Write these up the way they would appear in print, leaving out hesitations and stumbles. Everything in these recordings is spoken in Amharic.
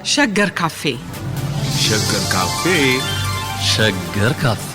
ሸገር ካፌ ሸገር ካፌ ሸገር ካፌ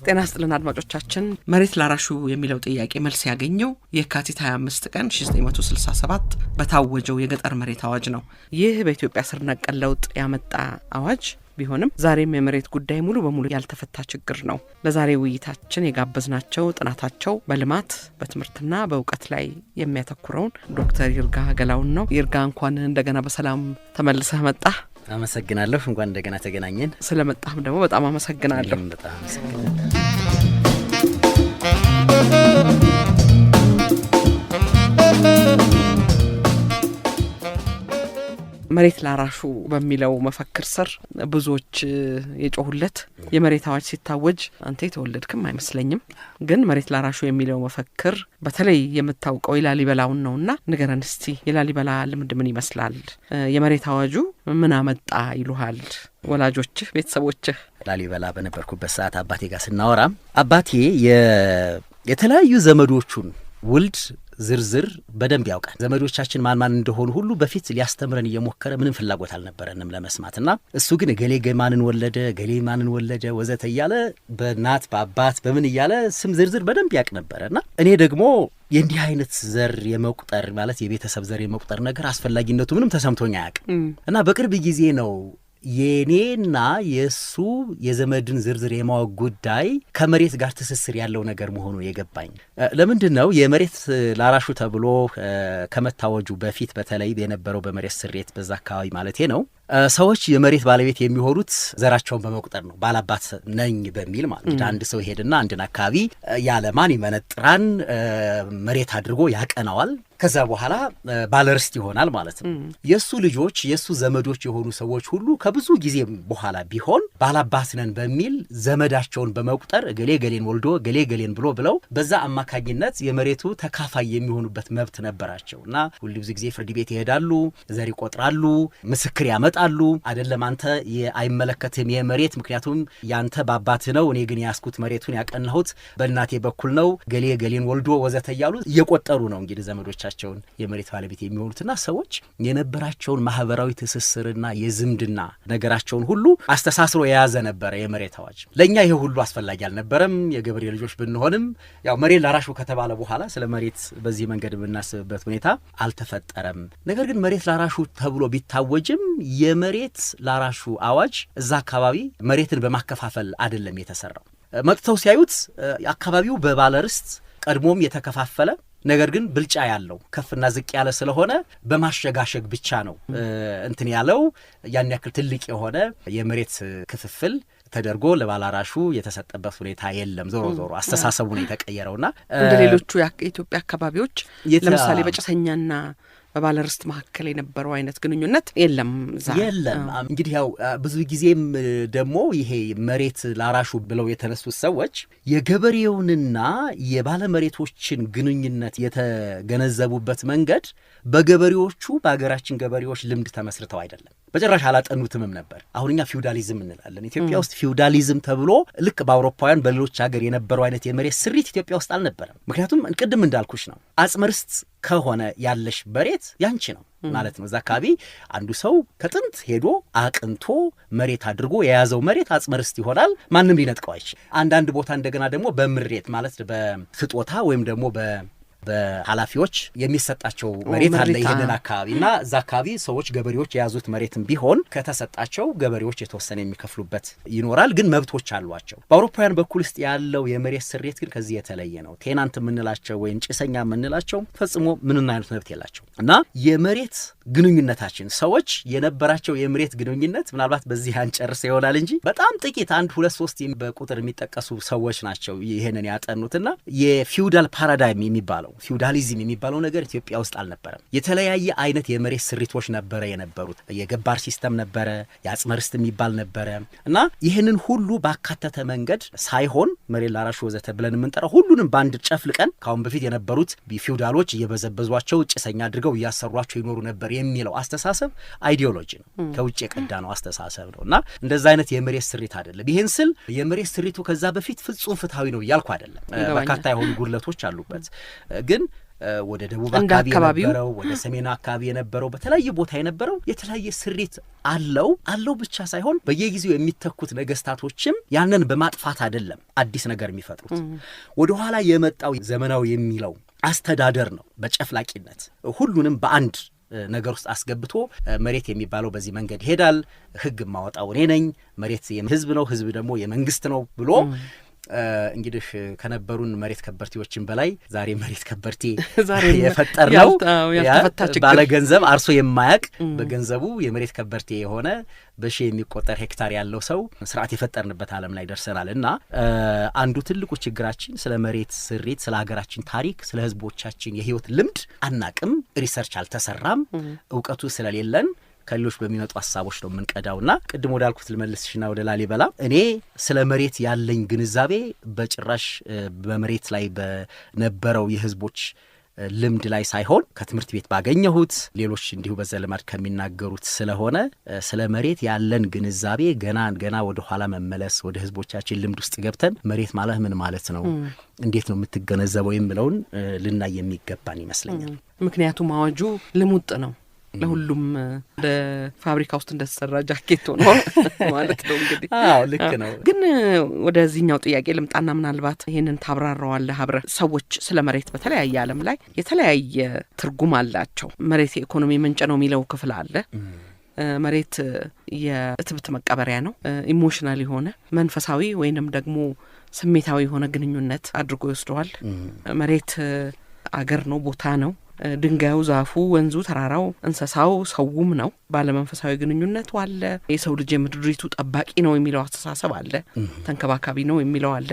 ጤና ይስጥልን አድማጮቻችን። መሬት ላራሹ የሚለው ጥያቄ መልስ ያገኘው የካቲት 25 ቀን 1967 በታወጀው የገጠር መሬት አዋጅ ነው። ይህ በኢትዮጵያ ስር ነቀል ለውጥ ያመጣ አዋጅ ቢሆንም ዛሬም የመሬት ጉዳይ ሙሉ በሙሉ ያልተፈታ ችግር ነው። ለዛሬ ውይይታችን የጋበዝናቸው ጥናታቸው በልማት በትምህርትና በእውቀት ላይ የሚያተኩረውን ዶክተር ይርጋ ገላውን ነው። ይርጋ እንኳን እንደገና በሰላም ተመልሰህ መጣህ። አመሰግናለሁ። እንኳን እንደገና ተገናኘን። ስለመጣህም ደግሞ በጣም አመሰግናለሁ። በጣም አመሰግናለሁ። መሬት ላራሹ በሚለው መፈክር ስር ብዙዎች የጮሁለት የመሬት አዋጅ ሲታወጅ አንተ የተወለድክም አይመስለኝም። ግን መሬት ላራሹ የሚለው መፈክር በተለይ የምታውቀው የላሊበላውን ነውና ንገረን እስቲ የላሊበላ ልምድ ምን ይመስላል? የመሬት አዋጁ ምን አመጣ ይሉሃል ወላጆችህ፣ ቤተሰቦችህ? ላሊበላ በነበርኩበት ሰዓት አባቴ ጋር ስናወራም አባቴ የተለያዩ ዘመዶቹን ውልድ ዝርዝር በደንብ ያውቃል። ዘመዶቻችን ማን እንደሆኑ ሁሉ በፊት ሊያስተምረን እየሞከረ ምንም ፍላጎት አልነበረንም ለመስማትና እሱ ግን ገሌ ማንን ወለደ፣ ገሌ ማንን ወለደ ወዘተ እያለ በእናት በአባት በምን እያለ ስም ዝርዝር በደንብ ያውቅ ነበረና እኔ ደግሞ የእንዲህ አይነት ዘር የመቁጠር ማለት የቤተሰብ ዘር የመቁጠር ነገር አስፈላጊነቱ ምንም ተሰምቶኝ አያውቅም እና በቅርብ ጊዜ ነው የኔና የሱ የዘመድን ዝርዝር የማወቅ ጉዳይ ከመሬት ጋር ትስስር ያለው ነገር መሆኑ የገባኝ። ለምንድን ነው የመሬት ላራሹ ተብሎ ከመታወጁ በፊት በተለይ የነበረው በመሬት ስሬት በዛ አካባቢ ማለቴ ነው ሰዎች የመሬት ባለቤት የሚሆኑት ዘራቸውን በመቁጠር ነው። ባላባት ነኝ በሚል ማለት አንድ ሰው ሄድና አንድን አካባቢ ያለማን ይመነጥራን መሬት አድርጎ ያቀናዋል። ከዛ በኋላ ባለርስት ይሆናል ማለት ነው። የሱ ልጆች የሱ ዘመዶች የሆኑ ሰዎች ሁሉ ከብዙ ጊዜ በኋላ ቢሆን ባላባት ነን በሚል ዘመዳቸውን በመቁጠር ገሌ ገሌን ወልዶ ገሌ ገሌን ብለው በዛ አማካኝነት የመሬቱ ተካፋይ የሚሆኑበት መብት ነበራቸው እና ሁሉ ብዙ ጊዜ ፍርድ ቤት ይሄዳሉ፣ ዘር ይቆጥራሉ፣ ምስክር ያመጣሉ። አይደለም አንተ አይመለከትም የመሬት ምክንያቱም ያንተ ባባት ነው፣ እኔ ግን ያስኩት መሬቱን ያቀናሁት በእናቴ በኩል ነው፣ ገሌ ገሌን ወልዶ ወዘተ እያሉ እየቆጠሩ ነው እንግዲህ ዘመዶቻቸውን የመሬት ባለቤት የሚሆኑትና ሰዎች የነበራቸውን ማህበራዊ ትስስርና የዝምድና ነገራቸውን ሁሉ አስተሳስሮ የያዘ ነበረ የመሬት አዋጅ። ለእኛ ይሄ ሁሉ አስፈላጊ አልነበረም። የገበሬ ልጆች ብንሆንም ያው መሬት ላራሹ ከተባለ በኋላ ስለ መሬት በዚህ መንገድ የምናስብበት ሁኔታ አልተፈጠረም። ነገር ግን መሬት ላራሹ ተብሎ ቢታወጅም የመሬት ላራሹ አዋጅ እዛ አካባቢ መሬትን በማከፋፈል አይደለም የተሰራው። መጥተው ሲያዩት አካባቢው በባለርስት ቀድሞም የተከፋፈለ ነገር ግን ብልጫ ያለው ከፍና ዝቅ ያለ ስለሆነ በማሸጋሸግ ብቻ ነው እንትን ያለው። ያን ያክል ትልቅ የሆነ የመሬት ክፍፍል ተደርጎ ለባላራሹ የተሰጠበት ሁኔታ የለም። ዞሮ አስተሳሰቡ ነው የተቀየረውና እንደ ሌሎቹ የኢትዮጵያ አካባቢዎች ለምሳሌ በጭሰኛና በባለርስት መካከል የነበረው አይነት ግንኙነት የለም። እንግዲህ ያው ብዙ ጊዜም ደግሞ ይሄ መሬት ላራሹ ብለው የተነሱት ሰዎች የገበሬውንና የባለመሬቶችን ግንኙነት የተገነዘቡበት መንገድ በገበሬዎቹ በሀገራችን ገበሬዎች ልምድ ተመስርተው አይደለም። በጭራሽ አላጠኑትምም ነበር። አሁን እኛ ፊውዳሊዝም እንላለን። ኢትዮጵያ ውስጥ ፊውዳሊዝም ተብሎ ልክ በአውሮፓውያን በሌሎች ሀገር የነበረው አይነት የመሬት ስሪት ኢትዮጵያ ውስጥ አልነበረም። ምክንያቱም ቅድም እንዳልኩሽ ነው። አጽመርስት ከሆነ ያለሽ መሬት ያንቺ ነው ማለት ነው። እዛ አካባቢ አንዱ ሰው ከጥንት ሄዶ አቅንቶ መሬት አድርጎ የያዘው መሬት አጽመርስት ይሆናል። ማንም ሊነጥቀው አይችል። አንዳንድ ቦታ እንደገና ደግሞ በምሬት ማለት በስጦታ ወይም ደግሞ በኃላፊዎች የሚሰጣቸው መሬት አለ ይሄንን አካባቢና እዛ አካባቢ ሰዎች ገበሬዎች የያዙት መሬትም ቢሆን ከተሰጣቸው ገበሬዎች የተወሰነ የሚከፍሉበት ይኖራል። ግን መብቶች አሏቸው። በአውሮፓውያን በኩል ውስጥ ያለው የመሬት ስሬት ግን ከዚህ የተለየ ነው። ቴናንት የምንላቸው ወይም ጭሰኛ የምንላቸው ፈጽሞ ምንም አይነት መብት የላቸው እና የመሬት ግንኙነታችን ሰዎች የነበራቸው የመሬት ግንኙነት ምናልባት በዚህ አንጨርስ ይሆናል እንጂ በጣም ጥቂት 1 2 3 በቁጥር የሚጠቀሱ ሰዎች ናቸው ይሄንን ያጠኑትና የፊውዳል ፓራዳይም የሚባለው ፊውዳሊዝም የሚባለው ነገር ኢትዮጵያ ውስጥ አልነበረም። የተለያየ አይነት የመሬት ስሪቶች ነበረ የነበሩት። የገባር ሲስተም ነበረ፣ የአጽመ ርስት የሚባል ነበረ እና ይህንን ሁሉ ባካተተ መንገድ ሳይሆን መሬት ላራሹ ወዘተ ብለን የምንጠራው ሁሉንም በአንድ ጨፍልቀን ካሁን በፊት የነበሩት ፊውዳሎች እየበዘበዟቸው ጭሰኛ አድርገው እያሰሯቸው ይኖሩ ነበር የሚለው አስተሳሰብ አይዲዮሎጂ ነው፣ ከውጭ የቀዳ ነው አስተሳሰብ ነው እና እንደዛ አይነት የመሬት ስሪት አይደለም። ይህን ስል የመሬት ስሪቱ ከዛ በፊት ፍጹም ፍትሐዊ ነው እያልኩ አይደለም። በርካታ የሆኑ ጉድለቶች አሉበት። ግን ወደ ደቡብ አካባቢ የነበረው ወደ ሰሜን አካባቢ የነበረው በተለያየ ቦታ የነበረው የተለያየ ስሪት አለው ብቻ ሳይሆን በየጊዜው የሚተኩት ነገስታቶችም ያንን በማጥፋት አይደለም አዲስ ነገር የሚፈጥሩት። ወደ ኋላ የመጣው ዘመናዊ የሚለው አስተዳደር ነው በጨፍላቂነት ሁሉንም በአንድ ነገር ውስጥ አስገብቶ መሬት የሚባለው በዚህ መንገድ ይሄዳል፣ ህግ ማወጣው እኔ ነኝ፣ መሬት የህዝብ ነው፣ ህዝብ ደግሞ የመንግስት ነው ብሎ እንግዲህ ከነበሩን መሬት ከበርቴዎችን በላይ ዛሬ መሬት ከበርቴ የፈጠር ነው ባለ ገንዘብ አርሶ የማያቅ በገንዘቡ የመሬት ከበርቴ የሆነ በሺ የሚቆጠር ሄክታር ያለው ሰው ስርዓት የፈጠርንበት ዓለም ላይ ደርሰናል እና አንዱ ትልቁ ችግራችን ስለ መሬት ስሪት፣ ስለ ሀገራችን ታሪክ፣ ስለ ህዝቦቻችን የህይወት ልምድ አናቅም። ሪሰርች አልተሰራም። እውቀቱ ስለሌለን ከሌሎች በሚመጡ ሀሳቦች ነው የምንቀዳውና ቅድም ወዳልኩት ልመልስሽና ወደ ላሊበላ እኔ ስለ መሬት ያለኝ ግንዛቤ በጭራሽ በመሬት ላይ በነበረው የህዝቦች ልምድ ላይ ሳይሆን ከትምህርት ቤት ባገኘሁት ሌሎች እንዲሁ በዘልማድ ከሚናገሩት ስለሆነ ስለ መሬት ያለን ግንዛቤ ገና ወደ ኋላ መመለስ ወደ ህዝቦቻችን ልምድ ውስጥ ገብተን መሬት ማለት ምን ማለት ነው፣ እንዴት ነው የምትገነዘበው የሚለውን ልናይ የሚገባን ይመስለኛል። ምክንያቱም አዋጁ ልሙጥ ነው፣ ለሁሉም ለፋብሪካ ውስጥ እንደተሰራ ጃኬት ሆኖ ማለት ነው እንግዲህ። ልክ ነው። ግን ወደዚህኛው ጥያቄ ልምጣና ምናልባት ይሄንን ታብራራዋለህ አብረ ሰዎች ስለ መሬት በተለያየ ዓለም ላይ የተለያየ ትርጉም አላቸው። መሬት የኢኮኖሚ ምንጭ ነው የሚለው ክፍል አለ። መሬት የእትብት መቀበሪያ ነው። ኢሞሽናል የሆነ መንፈሳዊ ወይንም ደግሞ ስሜታዊ የሆነ ግንኙነት አድርጎ ይወስደዋል። መሬት አገር ነው፣ ቦታ ነው። ድንጋዩ፣ ዛፉ፣ ወንዙ፣ ተራራው፣ እንስሳው፣ ሰውም ነው። ባለመንፈሳዊ ግንኙነቱ አለ። የሰው ልጅ የምድሪቱ ጠባቂ ነው የሚለው አስተሳሰብ አለ። ተንከባካቢ ነው የሚለው አለ።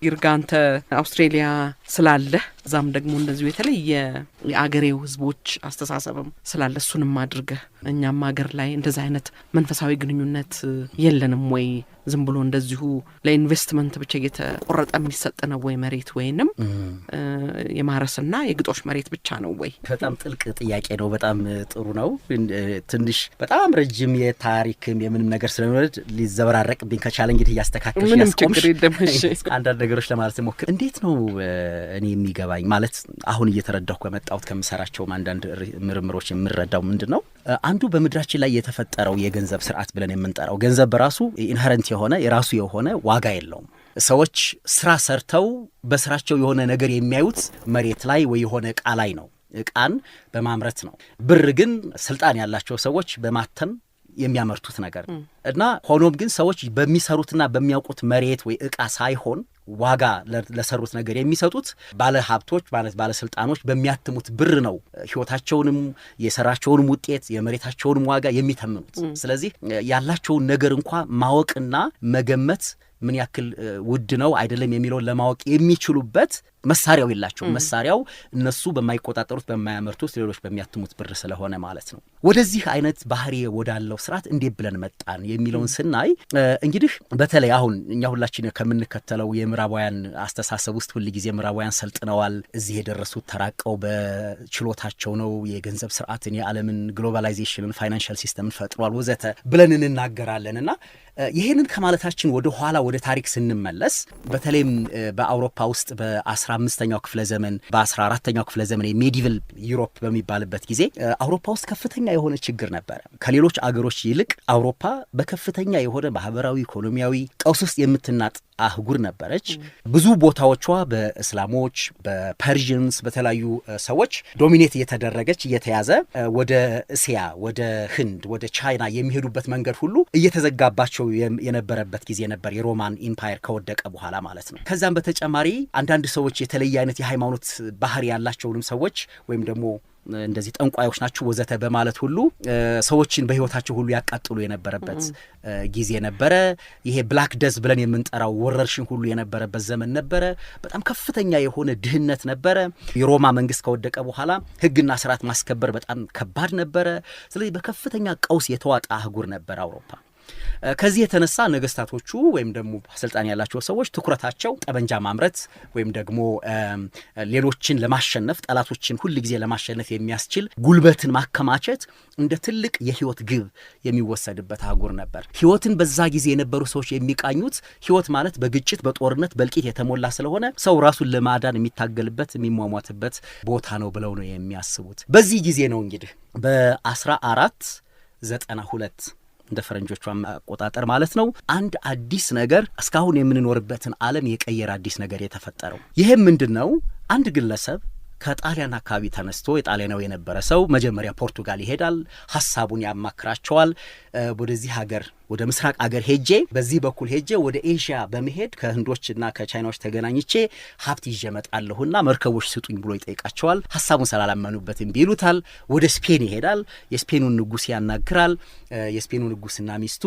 ይርጋ አንተ አውስትሬሊያ ስላለ እዛም ደግሞ እንደዚሁ የተለየ የአገሬው ህዝቦች አስተሳሰብም ስላለ እሱንም አድርገህ እኛም አገር ላይ እንደዚህ አይነት መንፈሳዊ ግንኙነት የለንም ወይ? ዝም ብሎ እንደዚሁ ለኢንቨስትመንት ብቻ እየተቆረጠ የሚሰጥ ነው ወይ መሬት? ወይንም የማረስና የግጦሽ መሬት ብቻ ነው ወይ? በጣም ጥልቅ ጥያቄ ነው። በጣም ጥሩ ነው። ትንሽ በጣም ረጅም የታሪክም የምንም ነገር ስለሚወድ ሊዘበራረቅብኝ ከቻለ እንግዲህ እያስተካከልሽ ያስቆምሽ አንዳንድ ነገሮች ለማለት ሞክር። እንዴት ነው እኔ የሚገባኝ ማለት አሁን እየተረዳሁ ከመጣሁት ከምሰራቸው አንዳንድ ምርምሮች የምረዳው ምንድን ነው አንዱ በምድራችን ላይ የተፈጠረው የገንዘብ ስርዓት ብለን የምንጠራው ገንዘብ በራሱ ኢንሄረንት የሆነ የራሱ የሆነ ዋጋ የለውም። ሰዎች ስራ ሰርተው በስራቸው የሆነ ነገር የሚያዩት መሬት ላይ ወይ የሆነ እቃ ላይ ነው፣ እቃን በማምረት ነው። ብር ግን ስልጣን ያላቸው ሰዎች በማተም የሚያመርቱት ነገር እና ሆኖም ግን ሰዎች በሚሰሩትና በሚያውቁት መሬት ወይ እቃ ሳይሆን ዋጋ ለሰሩት ነገር የሚሰጡት ባለ ሀብቶች ማለት ባለስልጣኖች በሚያትሙት ብር ነው ህይወታቸውንም የሰራቸውንም ውጤት የመሬታቸውንም ዋጋ የሚተምኑት። ስለዚህ ያላቸውን ነገር እንኳን ማወቅና መገመት ምን ያክል ውድ ነው አይደለም የሚለውን ለማወቅ የሚችሉበት መሳሪያው የላቸው። መሳሪያው እነሱ በማይቆጣጠሩት በማያመርቱት ሌሎች በሚያትሙት ብር ስለሆነ ማለት ነው። ወደዚህ አይነት ባህሪ ወዳለው ስርዓት እንዴት ብለን መጣን የሚለውን ስናይ እንግዲህ በተለይ አሁን እኛ ሁላችን ከምንከተለው የምዕራባውያን አስተሳሰብ ውስጥ ሁሉ ጊዜ ምዕራባውያን ሰልጥነዋል፣ እዚህ የደረሱት ተራቀው በችሎታቸው ነው፣ የገንዘብ ስርዓትን፣ የዓለምን ግሎባላይዜሽንን፣ ፋይናንሻል ሲስተምን ፈጥሯል ወዘተ ብለን እንናገራለንና ይሄንን ከማለታችን ወደ ኋላ ወደ ታሪክ ስንመለስ በተለይም በአውሮፓ ውስጥ በ15ኛው ክፍለ ዘመን በ14ኛው ክፍለ ዘመን የሜዲቭል ዩሮፕ በሚባልበት ጊዜ አውሮፓ ውስጥ ከፍተኛ የሆነ ችግር ነበረ። ከሌሎች አገሮች ይልቅ አውሮፓ በከፍተኛ የሆነ ማህበራዊ ኢኮኖሚያዊ ቀውስ ውስጥ የምትናጥ አህጉር ነበረች። ብዙ ቦታዎቿ በእስላሞች፣ በፐርዥንስ፣ በተለያዩ ሰዎች ዶሚኔት እየተደረገች እየተያዘ ወደ እስያ፣ ወደ ህንድ፣ ወደ ቻይና የሚሄዱበት መንገድ ሁሉ እየተዘጋባቸው የነበረበት ጊዜ ነበር፣ የሮማን ኢምፓየር ከወደቀ በኋላ ማለት ነው። ከዛም በተጨማሪ አንዳንድ ሰዎች የተለየ አይነት የሃይማኖት ባህሪ ያላቸውንም ሰዎች ወይም ደግሞ እንደዚህ ጠንቋዮች ናቸው ወዘተ በማለት ሁሉ ሰዎችን በህይወታቸው ሁሉ ያቃጥሉ የነበረበት ጊዜ ነበረ። ይሄ ብላክ ደዝ ብለን የምንጠራው ወረርሽኝ ሁሉ የነበረበት ዘመን ነበረ። በጣም ከፍተኛ የሆነ ድህነት ነበረ። የሮማ መንግስት ከወደቀ በኋላ ህግና ስርዓት ማስከበር በጣም ከባድ ነበረ። ስለዚህ በከፍተኛ ቀውስ የተዋጠ አህጉር ነበር አውሮፓ። ከዚህ የተነሳ ነገስታቶቹ ወይም ደግሞ ስልጣን ያላቸው ሰዎች ትኩረታቸው ጠበንጃ ማምረት ወይም ደግሞ ሌሎችን ለማሸነፍ ጠላቶችን ሁሉ ጊዜ ለማሸነፍ የሚያስችል ጉልበትን ማከማቸት እንደ ትልቅ የህይወት ግብ የሚወሰድበት አህጉር ነበር። ህይወትን በዛ ጊዜ የነበሩ ሰዎች የሚቃኙት ህይወት ማለት በግጭት በጦርነት በልቂት የተሞላ ስለሆነ ሰው ራሱን ለማዳን የሚታገልበት የሚሟሟትበት ቦታ ነው ብለው ነው የሚያስቡት። በዚህ ጊዜ ነው እንግዲህ በ1492 እንደ ፈረንጆቹ አቆጣጠር ማለት ነው አንድ አዲስ ነገር እስካሁን የምንኖርበትን ዓለም የቀየረ አዲስ ነገር የተፈጠረው። ይሄም ምንድነው? አንድ ግለሰብ ከጣሊያን አካባቢ ተነስቶ የጣሊያናው የነበረ ሰው መጀመሪያ ፖርቱጋል ይሄዳል፣ ሐሳቡን ያማክራቸዋል። ወደዚህ ሀገር ወደ ምስራቅ ሀገር ሄጄ በዚህ በኩል ሄጄ ወደ ኤዥያ በመሄድ ከህንዶችና ከቻይናዎች ተገናኝቼ ሀብት ይዤ እመጣለሁና መርከቦች ስጡኝ ብሎ ይጠይቃቸዋል። ሐሳቡን ስላላመኑበት እምቢ ይሉታል። ወደ ስፔን ይሄዳል። የስፔኑን ንጉስ ያናግራል። የስፔኑ ንጉስና ሚስቱ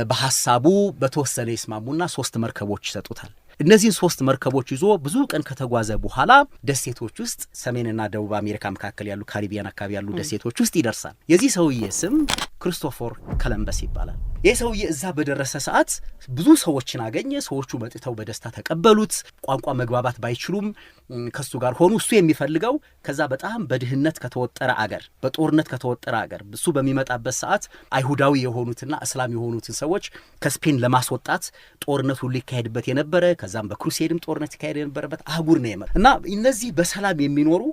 በሐሳቡ በተወሰነ ይስማሙና 3 መርከቦች ይሰጡታል። እነዚህን 3 መርከቦች ይዞ ብዙ ቀን ከተጓዘ በኋላ ደሴቶች ውስጥ ሰሜንና ደቡብ አሜሪካ መካከል ያሉ ካሪቢያን አካባቢ ያሉ ደሴቶች ውስጥ ይደርሳል። የዚህ ሰውዬ ስም ክርስቶፈር ኮሎምበስ ይባላል። ይህ ሰውዬ እዛ በደረሰ ሰዓት ብዙ ሰዎችን አገኘ። ሰዎቹ መጥተው በደስታ ተቀበሉት። ቋንቋ መግባባት ባይችሉም ከሱ ጋር ሆኑ። እሱ የሚፈልገው ከዛ በጣም በድህነት ከተወጠረ አገር፣ በጦርነት ከተወጠረ አገር እሱ በሚመጣበት ሰዓት አይሁዳዊ የሆኑትና እስላም የሆኑትን ሰዎች ከስፔን ለማስወጣት ጦርነት ሁሉ ይካሄድበት የነበረ ከዛም በክሩሴድም ጦርነት ይካሄድ የነበረበት አህጉር ነው የመጣው እና እነዚህ በሰላም የሚኖሩ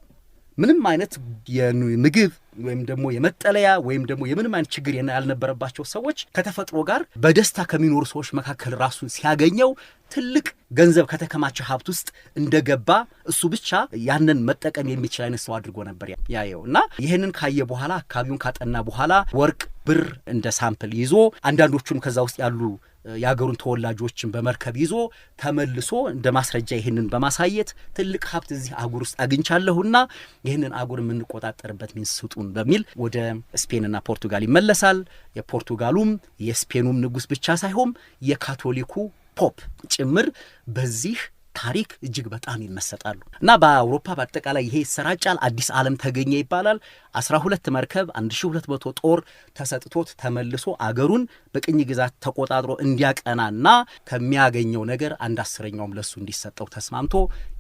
ምንም አይነት የምግብ ወይም ደግሞ የመጠለያ ወይም ደግሞ የምንም አይነት ችግር ያልነበረባቸው ሰዎች ከተፈጥሮ ጋር በደስታ ከሚኖሩ ሰዎች መካከል ራሱን ሲያገኘው ትልቅ ገንዘብ ከተከማቸ ሀብት ውስጥ እንደገባ እሱ ብቻ ያንን መጠቀም የሚችል አይነት ሰው አድርጎ ነበር ያየው እና ይህንን ካየ በኋላ አካባቢውን ካጠና በኋላ ወርቅ፣ ብር እንደ ሳምፕል ይዞ አንዳንዶቹም ከዛ ውስጥ ያሉ የአገሩን ተወላጆችን በመርከብ ይዞ ተመልሶ እንደ ማስረጃ ይህንን በማሳየት ትልቅ ሀብት እዚህ አህጉር ውስጥ አግኝቻለሁና ይህንን አህጉር የምንቆጣጠርበት ሚንስ ስጡን በሚል ወደ ስፔንና ፖርቱጋል ይመለሳል። የፖርቱጋሉም የስፔኑም ንጉስ ብቻ ሳይሆን የካቶሊኩ ፖፕ ጭምር በዚህ ታሪክ እጅግ በጣም ይመሰጣሉ እና በአውሮፓ በአጠቃላይ ይሄ ይሰራጫል። አዲስ ዓለም ተገኘ ይባላል። 12 መርከብ 1200 ጦር ተሰጥቶት ተመልሶ አገሩን በቅኝ ግዛት ተቆጣጥሮ እንዲያቀናና ከሚያገኘው ነገር 1/10ኛውም ለሱ እንዲሰጠው ተስማምቶ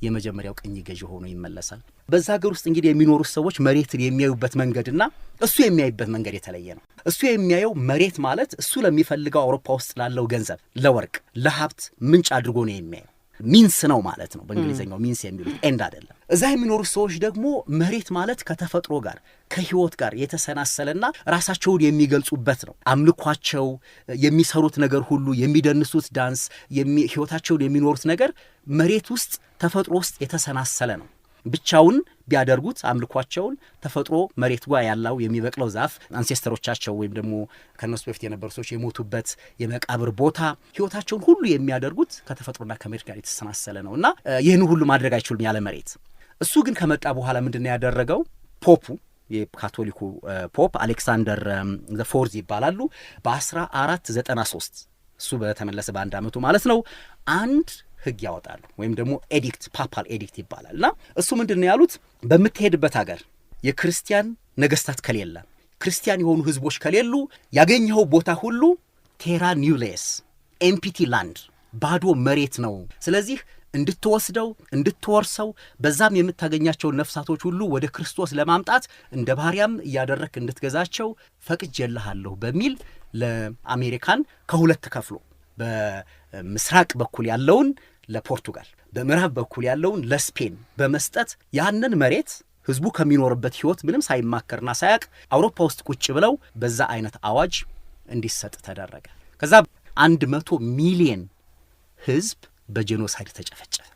የመጀመሪያው ቅኝ ገዢ ሆኖ ይመለሳል። በዛ ሀገር ውስጥ እንግዲህ የሚኖሩ ሰዎች መሬትን የሚያዩበት መንገድና እሱ የሚያይበት መንገድ የተለየ ነው። እሱ የሚያየው መሬት ማለት እሱ ለሚፈልገው አውሮፓ ውስጥ ላለው ገንዘብ፣ ለወርቅ፣ ለሀብት ምንጭ አድርጎ ነው የሚያየው። ሚንስ ነው ማለት ነው በእንግሊዝኛው ሚንስ የሚሉት ኤንድ አይደለም። እዛ የሚኖሩ ሰዎች ደግሞ መሬት ማለት ከተፈጥሮ ጋር ከህይወት ጋር የተሰናሰለና ራሳቸውን የሚገልጹበት ነው። አምልኳቸው፣ የሚሰሩት ነገር ሁሉ፣ የሚደንሱት ዳንስ፣ ህይወታቸውን የሚኖሩት ነገር መሬት ውስጥ ተፈጥሮ ውስጥ የተሰናሰለ ነው። ብቻውን ቢያደርጉት አምልኳቸውን ተፈጥሮ መሬት ጋር ያለው የሚበቅለው ዛፍ አንሴስተሮቻቸው ወይም ደግሞ ከነሱ በፊት የነበሩ ሰዎች የሞቱበት የመቃብር ቦታ ህይወታቸውን ሁሉ የሚያደርጉት ከተፈጥሮና ከመሬት ጋር የተሰናሰለ ነውና ይህን ሁሉ ማድረግ አይችሉም ያለ መሬት። እሱ ግን ከመጣ በኋላ ምንድነው ያደረገው? ፖፑ የካቶሊኩ ፖፕ አሌክሳንደር ዘ ፎርዝ ይባላሉ። በ1493 እሱ በተመለሰ በአንድ አመቱ ማለት ነው አንድ ህግ ያወጣሉ ወይም ደግሞ ኤዲክት ፓፓል ኤዲክት ይባላል እና እሱ ምንድነው ያሉት? በምትሄድበት ሀገር የክርስቲያን ነገስታት ከሌለ ክርስቲያን የሆኑ ህዝቦች ከሌሉ ያገኘው ቦታ ሁሉ ቴራ ኒውሌስ ኤምፒቲ ላንድ ባዶ መሬት ነው። ስለዚህ እንድትወስደው እንድትወርሰው በዛም የምታገኛቸው ነፍሳቶች ሁሉ ወደ ክርስቶስ ለማምጣት እንደ ባሪያም እያደረክ እንድትገዛቸው ፈቅጄልሃለሁ በሚል ለአሜሪካን ከሁለት ከፍሎ በምስራቅ በኩል ያለውን ለፖርቱጋል በምዕራብ በኩል ያለውን ለስፔን በመስጠት ያንን መሬት ህዝቡ ከሚኖርበት ህይወት ምንም ሳይማከርና ሳያቅ አውሮፓ ውስጥ ቁጭ ብለው በዛ አይነት አዋጅ እንዲሰጥ ተደረገ። ከዛ 100 ሚሊዮን ህዝብ በጄኖሳይድ ተጨፈጨፈ።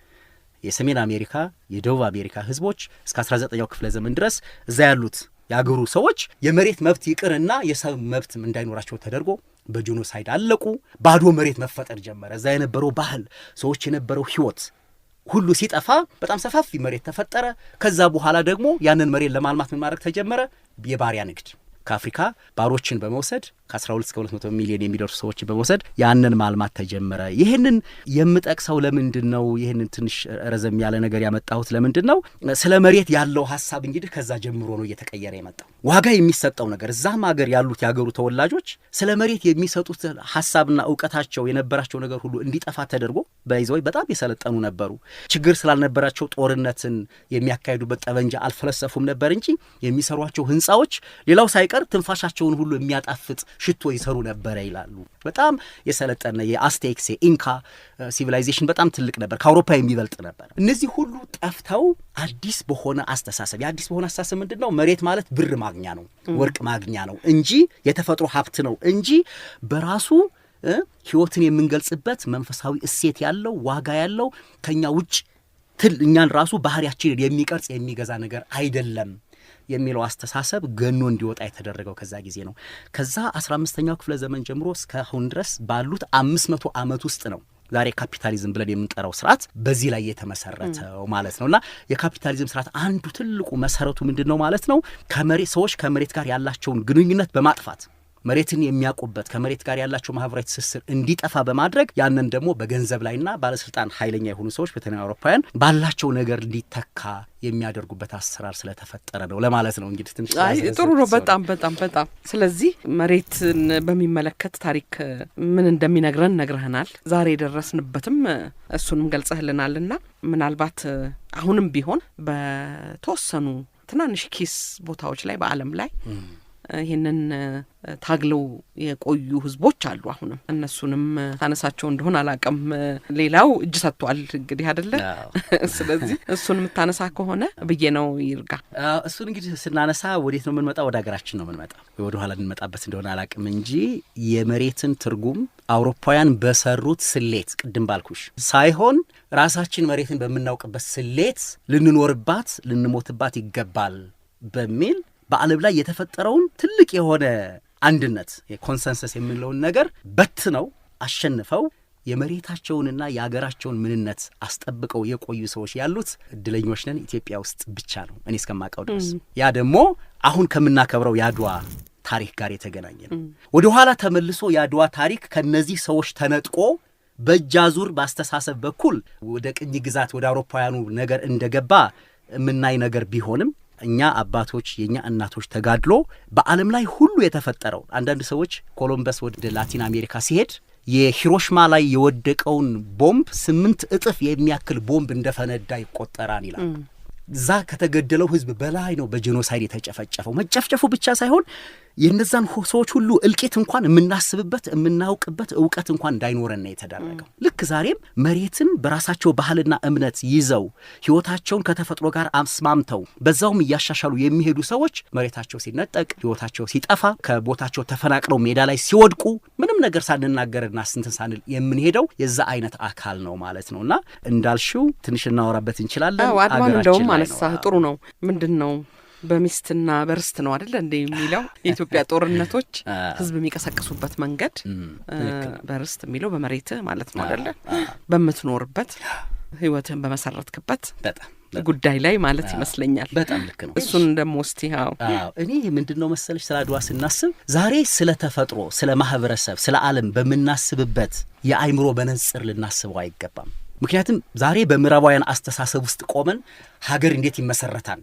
የሰሜን አሜሪካ የደቡብ አሜሪካ ህዝቦች እስከ 19ኛው ክፍለ ዘመን ድረስ እዛ ያሉት ያገሩ ሰዎች የመሬት መብት ይቅርና የሰው መብት እንዳይኖራቸው ተደርጎ በጄኖሳይድ አለቁ። ባዶ መሬት መፈጠር ጀመረ። እዛ የነበረው ባህል፣ ሰዎች የነበረው ህይወት ሁሉ ሲጠፋ በጣም ሰፋፊ መሬት ተፈጠረ። ከዛ በኋላ ደግሞ ያንን መሬት ለማልማት ምን ማድረግ ተጀመረ? የባሪያ ንግድ ከአፍሪካ ባሮችን በመውሰድ ከ12 እስከ 200 ሚሊዮን የሚደርሱ ሰዎችን በመውሰድ ያንን ማልማት ተጀመረ። ይህንን የምጠቅሰው ለምንድን ነው? ይህንን ትንሽ ረዘም ያለ ነገር ያመጣሁት ለምንድን ነው? ስለ መሬት ያለው ሀሳብ እንግዲህ ከዛ ጀምሮ ነው እየተቀየረ የመጣው። ዋጋ የሚሰጠው ነገር እዛም ሀገር ያሉት ያገሩ ተወላጆች ስለ መሬት የሚሰጡት ሀሳብና እውቀታቸው የነበራቸው ነገር ሁሉ እንዲጠፋ ተደርጎ በይዘው በጣም የሰለጠኑ ነበሩ። ችግር ስላልነበራቸው ጦርነትን የሚያካሂዱበት ጠበንጃ አልፈለሰፉም ነበር እንጂ የሚሰሯቸው ህንፃዎች ሌላው ሳይቀር ትንፋሻቸውን ሁሉ የሚያጣፍጥ ሽቶ ይሰሩ ነበረ ይላሉ። በጣም የሰለጠነ የአስቴክስ የኢንካ ሲቪላይዜሽን በጣም ትልቅ ነበር፣ ከአውሮፓ የሚበልጥ ነበር። እነዚህ ሁሉ ጠፍተው አዲስ በሆነ አስተሳሰብ የአዲስ በሆነ አስተሳሰብ ምንድን ነው? መሬት ማለት ብር ማግኛ ነው፣ ወርቅ ማግኛ ነው እንጂ የተፈጥሮ ሀብት ነው እንጂ በራሱ ህይወትን የምንገልጽበት መንፈሳዊ እሴት ያለው ዋጋ ያለው ከኛ ውጭ እኛን ራሱ ባህሪያችንን የሚቀርጽ የሚገዛ ነገር አይደለም የሚለው አስተሳሰብ ገኖ እንዲወጣ የተደረገው ከዛ ጊዜ ነው። ከዛ 15ኛው ክፍለ ዘመን ጀምሮ እስከ አሁን ድረስ ባሉት 500 ዓመት ውስጥ ነው ዛሬ ካፒታሊዝም ብለን የምንጠራው ስርዓት በዚህ ላይ የተመሰረተው ማለት ነውና የካፒታሊዝም ስርዓት አንዱ ትልቁ መሰረቱ ምንድነው ማለት ነው? ሰዎች ከመሬት ጋር ያላቸውን ግንኙነት በማጥፋት መሬትን የሚያውቁበት ከመሬት ጋር ያላቸው ማህበራዊ ትስስር እንዲጠፋ በማድረግ ያንን ደግሞ በገንዘብ ላይና ባለስልጣን ኃይለኛ የሆኑ ሰዎች በተለይ አውሮፓውያን ባላቸው ነገር እንዲተካ የሚያደርጉበት አሰራር ስለተፈጠረ ነው ለማለት ነው። እንግዲህ ትንሽ ጥሩ ነው። በጣም ስለዚህ መሬትን በሚመለከት ታሪክ ምን እንደሚነግረን ነግረህናል። ዛሬ የደረስንበትም እሱንም ገልጸህልናልና ምናልባት አሁንም ቢሆን በተወሰኑ ትናንሽ ኪስ ቦታዎች ላይ በዓለም ላይ ይህንን ታግለው የቆዩ ህዝቦች አሉ። አሁንም እነሱንም ታነሳቸው እንደሆነ አላውቅም። ሌላው እጅ ሰጥቷል እንግዲህ አይደለ? ስለዚህ እሱን የምታነሳ ከሆነ ብዬ ነው ይርጋ። እሱን እንግዲህ ስናነሳ ወዴት ነው የምንመጣው? ወደ ሀገራችን ነው የምንመጣው። ወደ ኋላ እንመጣበት እንደሆነ አላውቅም እንጂ የመሬትን ትርጉም አውሮፓውያን በሰሩት ስሌት ቅድም ባልኩሽ ሳይሆን ራሳችን መሬትን በምናውቅበት ስሌት ልንኖርባት ልንሞትባት ይገባል በሚል በዓለም ላይ የተፈጠረውን ትልቅ የሆነ አንድነት የኮንሰንሰስ የምንለውን ነገር በትነው አሸንፈው የመሬታቸውንና የአገራቸውን ምንነት አስጠብቀው የቆዩ ሰዎች ያሉት እድለኞች ነን ኢትዮጵያ ውስጥ ብቻ ነው እኔ እስከማውቀው ድረስ። ያ ደግሞ አሁን ከምናከብረው የአድዋ ታሪክ ጋር የተገናኘ ነው። ወደ ኋላ ተመልሶ የአድዋ ታሪክ ከነዚህ ሰዎች ተነጥቆ በእጃዙር በአስተሳሰብ በኩል ወደ ቅኝ ግዛት ወደ አውሮፓውያኑ ነገር እንደገባ የምናይ ነገር ቢሆንም እኛ አባቶች የኛ እናቶች ተጋድሎ በዓለም ላይ ሁሉ የተፈጠረው አንዳንድ ሰዎች ኮሎምበስ ወደ ላቲን አሜሪካ ሲሄድ የሂሮሽማ ላይ የወደቀውን ቦምብ 8 እጥፍ የሚያክል ቦምብ እንደፈነዳ ይቆጠራል ይላል። እዛ ከተገደለው ህዝብ በላይ ነው በጄኖሳይድ የተጨፈጨፈው። መጨፍጨፉ ብቻ ሳይሆን የነዛን ሰዎች ሁሉ እልቂት እንኳን የምናስብበት የምናውቅበት እውቀት እንኳን እንዳይኖረን ነው የተደረገው። ልክ ዛሬም መሬትን በራሳቸው ባህልና እምነት ይዘው ህይወታቸውን ከተፈጥሮ ጋር አስማምተው በዛውም እያሻሻሉ የሚሄዱ ሰዎች መሬታቸው ሲነጠቅ ህይወታቸው ሲጠፋ ከቦታቸው ተፈናቅለው ሜዳ ላይ ሲወድቁ ምንም ነገር ሳንናገርና ስንትን ሳንል የምንሄደው የዛ አይነት አካል ነው ማለት ነውና እንዳልሽው ትንሽ እናወራበት እንችላለን። አገራችን ማለሳ ጥሩ ነው። ምንድነው በሚስትና በርስት ነው አይደል እንዴ የሚለው የኢትዮጵያ ጦርነቶች ህዝብ የሚቀሰቅሱበት መንገድ በርስት የሚለው በመሬት ማለት ነው አይደል? በመትኖርበት ህይወትን በመሰረትክበት ጉዳይ ላይ ማለት ይመስለኛል። በጣም ልክ ነው። እሱን ደግሞ እስቲ እኔ ምንድነው መሰለሽ ስለ አድዋ ስናስብ ዛሬ ስለ ተፈጥሮ ስለ ማህበረሰብ ስለ ዓለም በመናስብበት የአይምሮ መነጽር ልናስበው አይገባም። ምክንያቱም ዛሬ በምዕራባውያን አስተሳሰብ ውስጥ ቆመን ሀገር እንዴት ይመሰረታል፣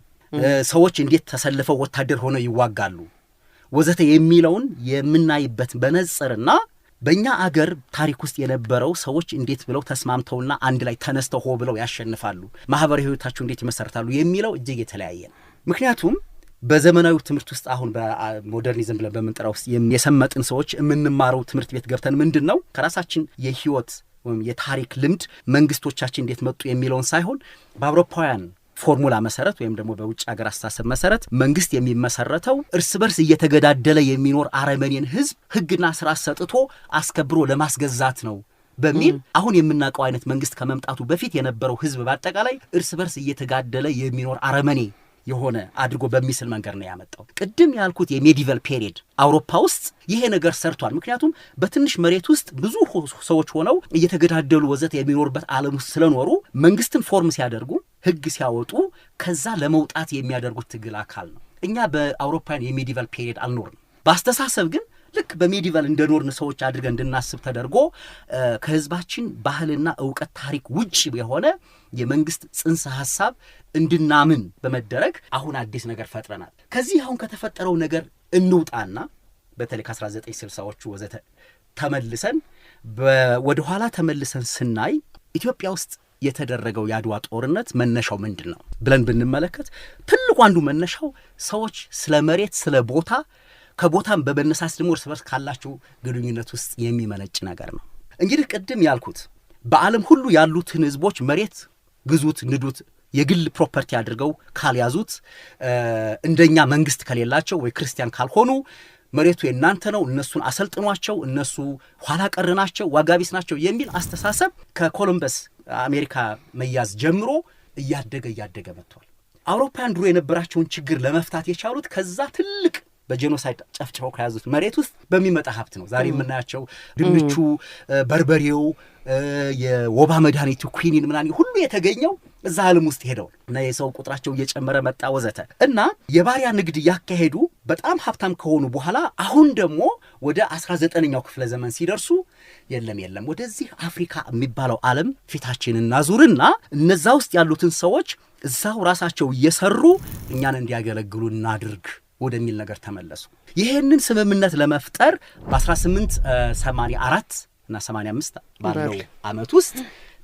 ሰዎች እንዴት ተሰልፈው ወታደር ሆነው ይዋጋሉ ወዘተ የሚለውን የምናይበት በነጽርና በእኛ አገር ታሪክ ውስጥ የነበረው ሰዎች እንዴት ብለው ተስማምተውና አንድ ላይ ተነስተው ሆ ብለው ያሸንፋሉ፣ ማህበራዊ ህይወታቸው እንዴት ይመሰረታሉ የሚለው እጅግ የተለያየ ነው። ምክንያቱም በዘመናዊ ትምህርት ውስጥ አሁን በሞደርኒዝም ብለን በምንጠራው ውስጥ የሰመጥን ሰዎች የምንማረው ትምህርት ቤት ገብተን ምንድነው ከራሳችን የህይወት ወይም የታሪክ ልምድ መንግስቶቻችን እንዴት መጡ የሚለውን ሳይሆን በአውሮፓውያን ፎርሙላ መሰረት ወይም ደግሞ በውጭ ሀገር አስተሳሰብ መሰረት መንግስት የሚመሰረተው እርስ በርስ እየተገዳደለ የሚኖር አረመኔን ህዝብ ህግና ስርዓት ሰጥቶ አስከብሮ ለማስገዛት ነው በሚል አሁን የምናውቀው አይነት መንግስት ከመምጣቱ በፊት የነበረው ህዝብ በአጠቃላይ እርስ በርስ እየተጋደለ የሚኖር አረመኔ የሆነ አድርጎ በሚስል መንገድ ነው ያመጣው። ቅድም ያልኩት የሜዲቫል ፔሪየድ አውሮፓ ውስጥ ይሄ ነገር ሰርቷል። ምክንያቱም በትንሽ መሬት ውስጥ ብዙ ሰዎች ሆነው እየተገዳደሉ ወዘተ የሚኖሩበት ዓለም ውስጥ ስለኖሩ መንግስትን ፎርም ሲያደርጉ ህግ ሲያወጡ ከዛ ለመውጣት የሚያደርጉት ትግል አካል ነው። እኛ በአውሮፓውያን የሜዲቫል ፔሪየድ አልኖርንም። በአስተሳሰብ ግን ልክ በሜዲቫል እንደኖርን ሰዎች አድርገን እንድናስብ ተደርጎ ከህዝባችን ባህልና እውቀት ታሪክ ውጭ የሆነ የመንግስት ጽንሰ ሐሳብ እንድናምን በመደረግ አሁን አዲስ ነገር ፈጥረናል። ከዚህ አሁን ከተፈጠረው ነገር እንውጣና በተለይ ከ1960ዎቹ ወዘተ ተመልሰን ወደኋላ ተመልሰን ስናይ ኢትዮጵያ ውስጥ የተደረገው የአድዋ ጦርነት መነሻው ምንድን ነው ብለን ብንመለከት ትልቁ አንዱ መነሻው ሰዎች ስለ መሬት ስለ ቦታ ከቦታም በመነሳስ ደግሞ እርስ በርስ ካላቸው ግንኙነት ውስጥ የሚመነጭ ነገር ነው። እንግዲህ ቅድም ያልኩት በዓለም ሁሉ ያሉትን ህዝቦች መሬት ግዙት፣ ንዱት፣ የግል ፕሮፐርቲ አድርገው ካልያዙት እንደኛ መንግስት ከሌላቸው ወይ ክርስቲያን ካልሆኑ መሬቱ የናንተ ነው፣ እነሱን አሰልጥኗቸው፣ እነሱ ኋላ ቀር ናቸው፣ ዋጋቢስ ናቸው የሚል አስተሳሰብ ከኮሎምበስ አሜሪካ መያዝ ጀምሮ እያደገ መጥቷል። አውሮፓውያን ድሮ የነበራቸውን ችግር ለመፍታት የቻሉት ከዛ ትልቅ በጄኖሳይድ ጨፍጭፈው ከያዙት መሬት ውስጥ በሚመጣ ሀብት ነው። ዛሬ የምናያቸው ድንቹ፣ በርበሬው፣ የወባ መድኃኒቱ ኩዊኒን ምናምን ሁሉ የተገኘው እዛ ዓለም ውስጥ ሄደው እና የሰው ቁጥራቸው እየጨመረ መጣ ወዘተ እና የባሪያ ንግድ እያካሄዱ በጣም ሀብታም ከሆኑ በኋላ አሁን ደግሞ ወደ 19ኛው ክፍለ ዘመን ሲደርሱ የለም ወደዚህ አፍሪካ የሚባለው ዓለም ፊታችንን እናዙርና እነዛ ውስጥ ያሉትን ሰዎች እዛው ራሳቸው እየሰሩ እኛን እንዲያገለግሉ እናድርግ ወደሚል ነገር ተመለሱ። ይሄንን ስምምነት ለመፍጠር በ1884 እና 85 ባለው ዓመት ውስጥ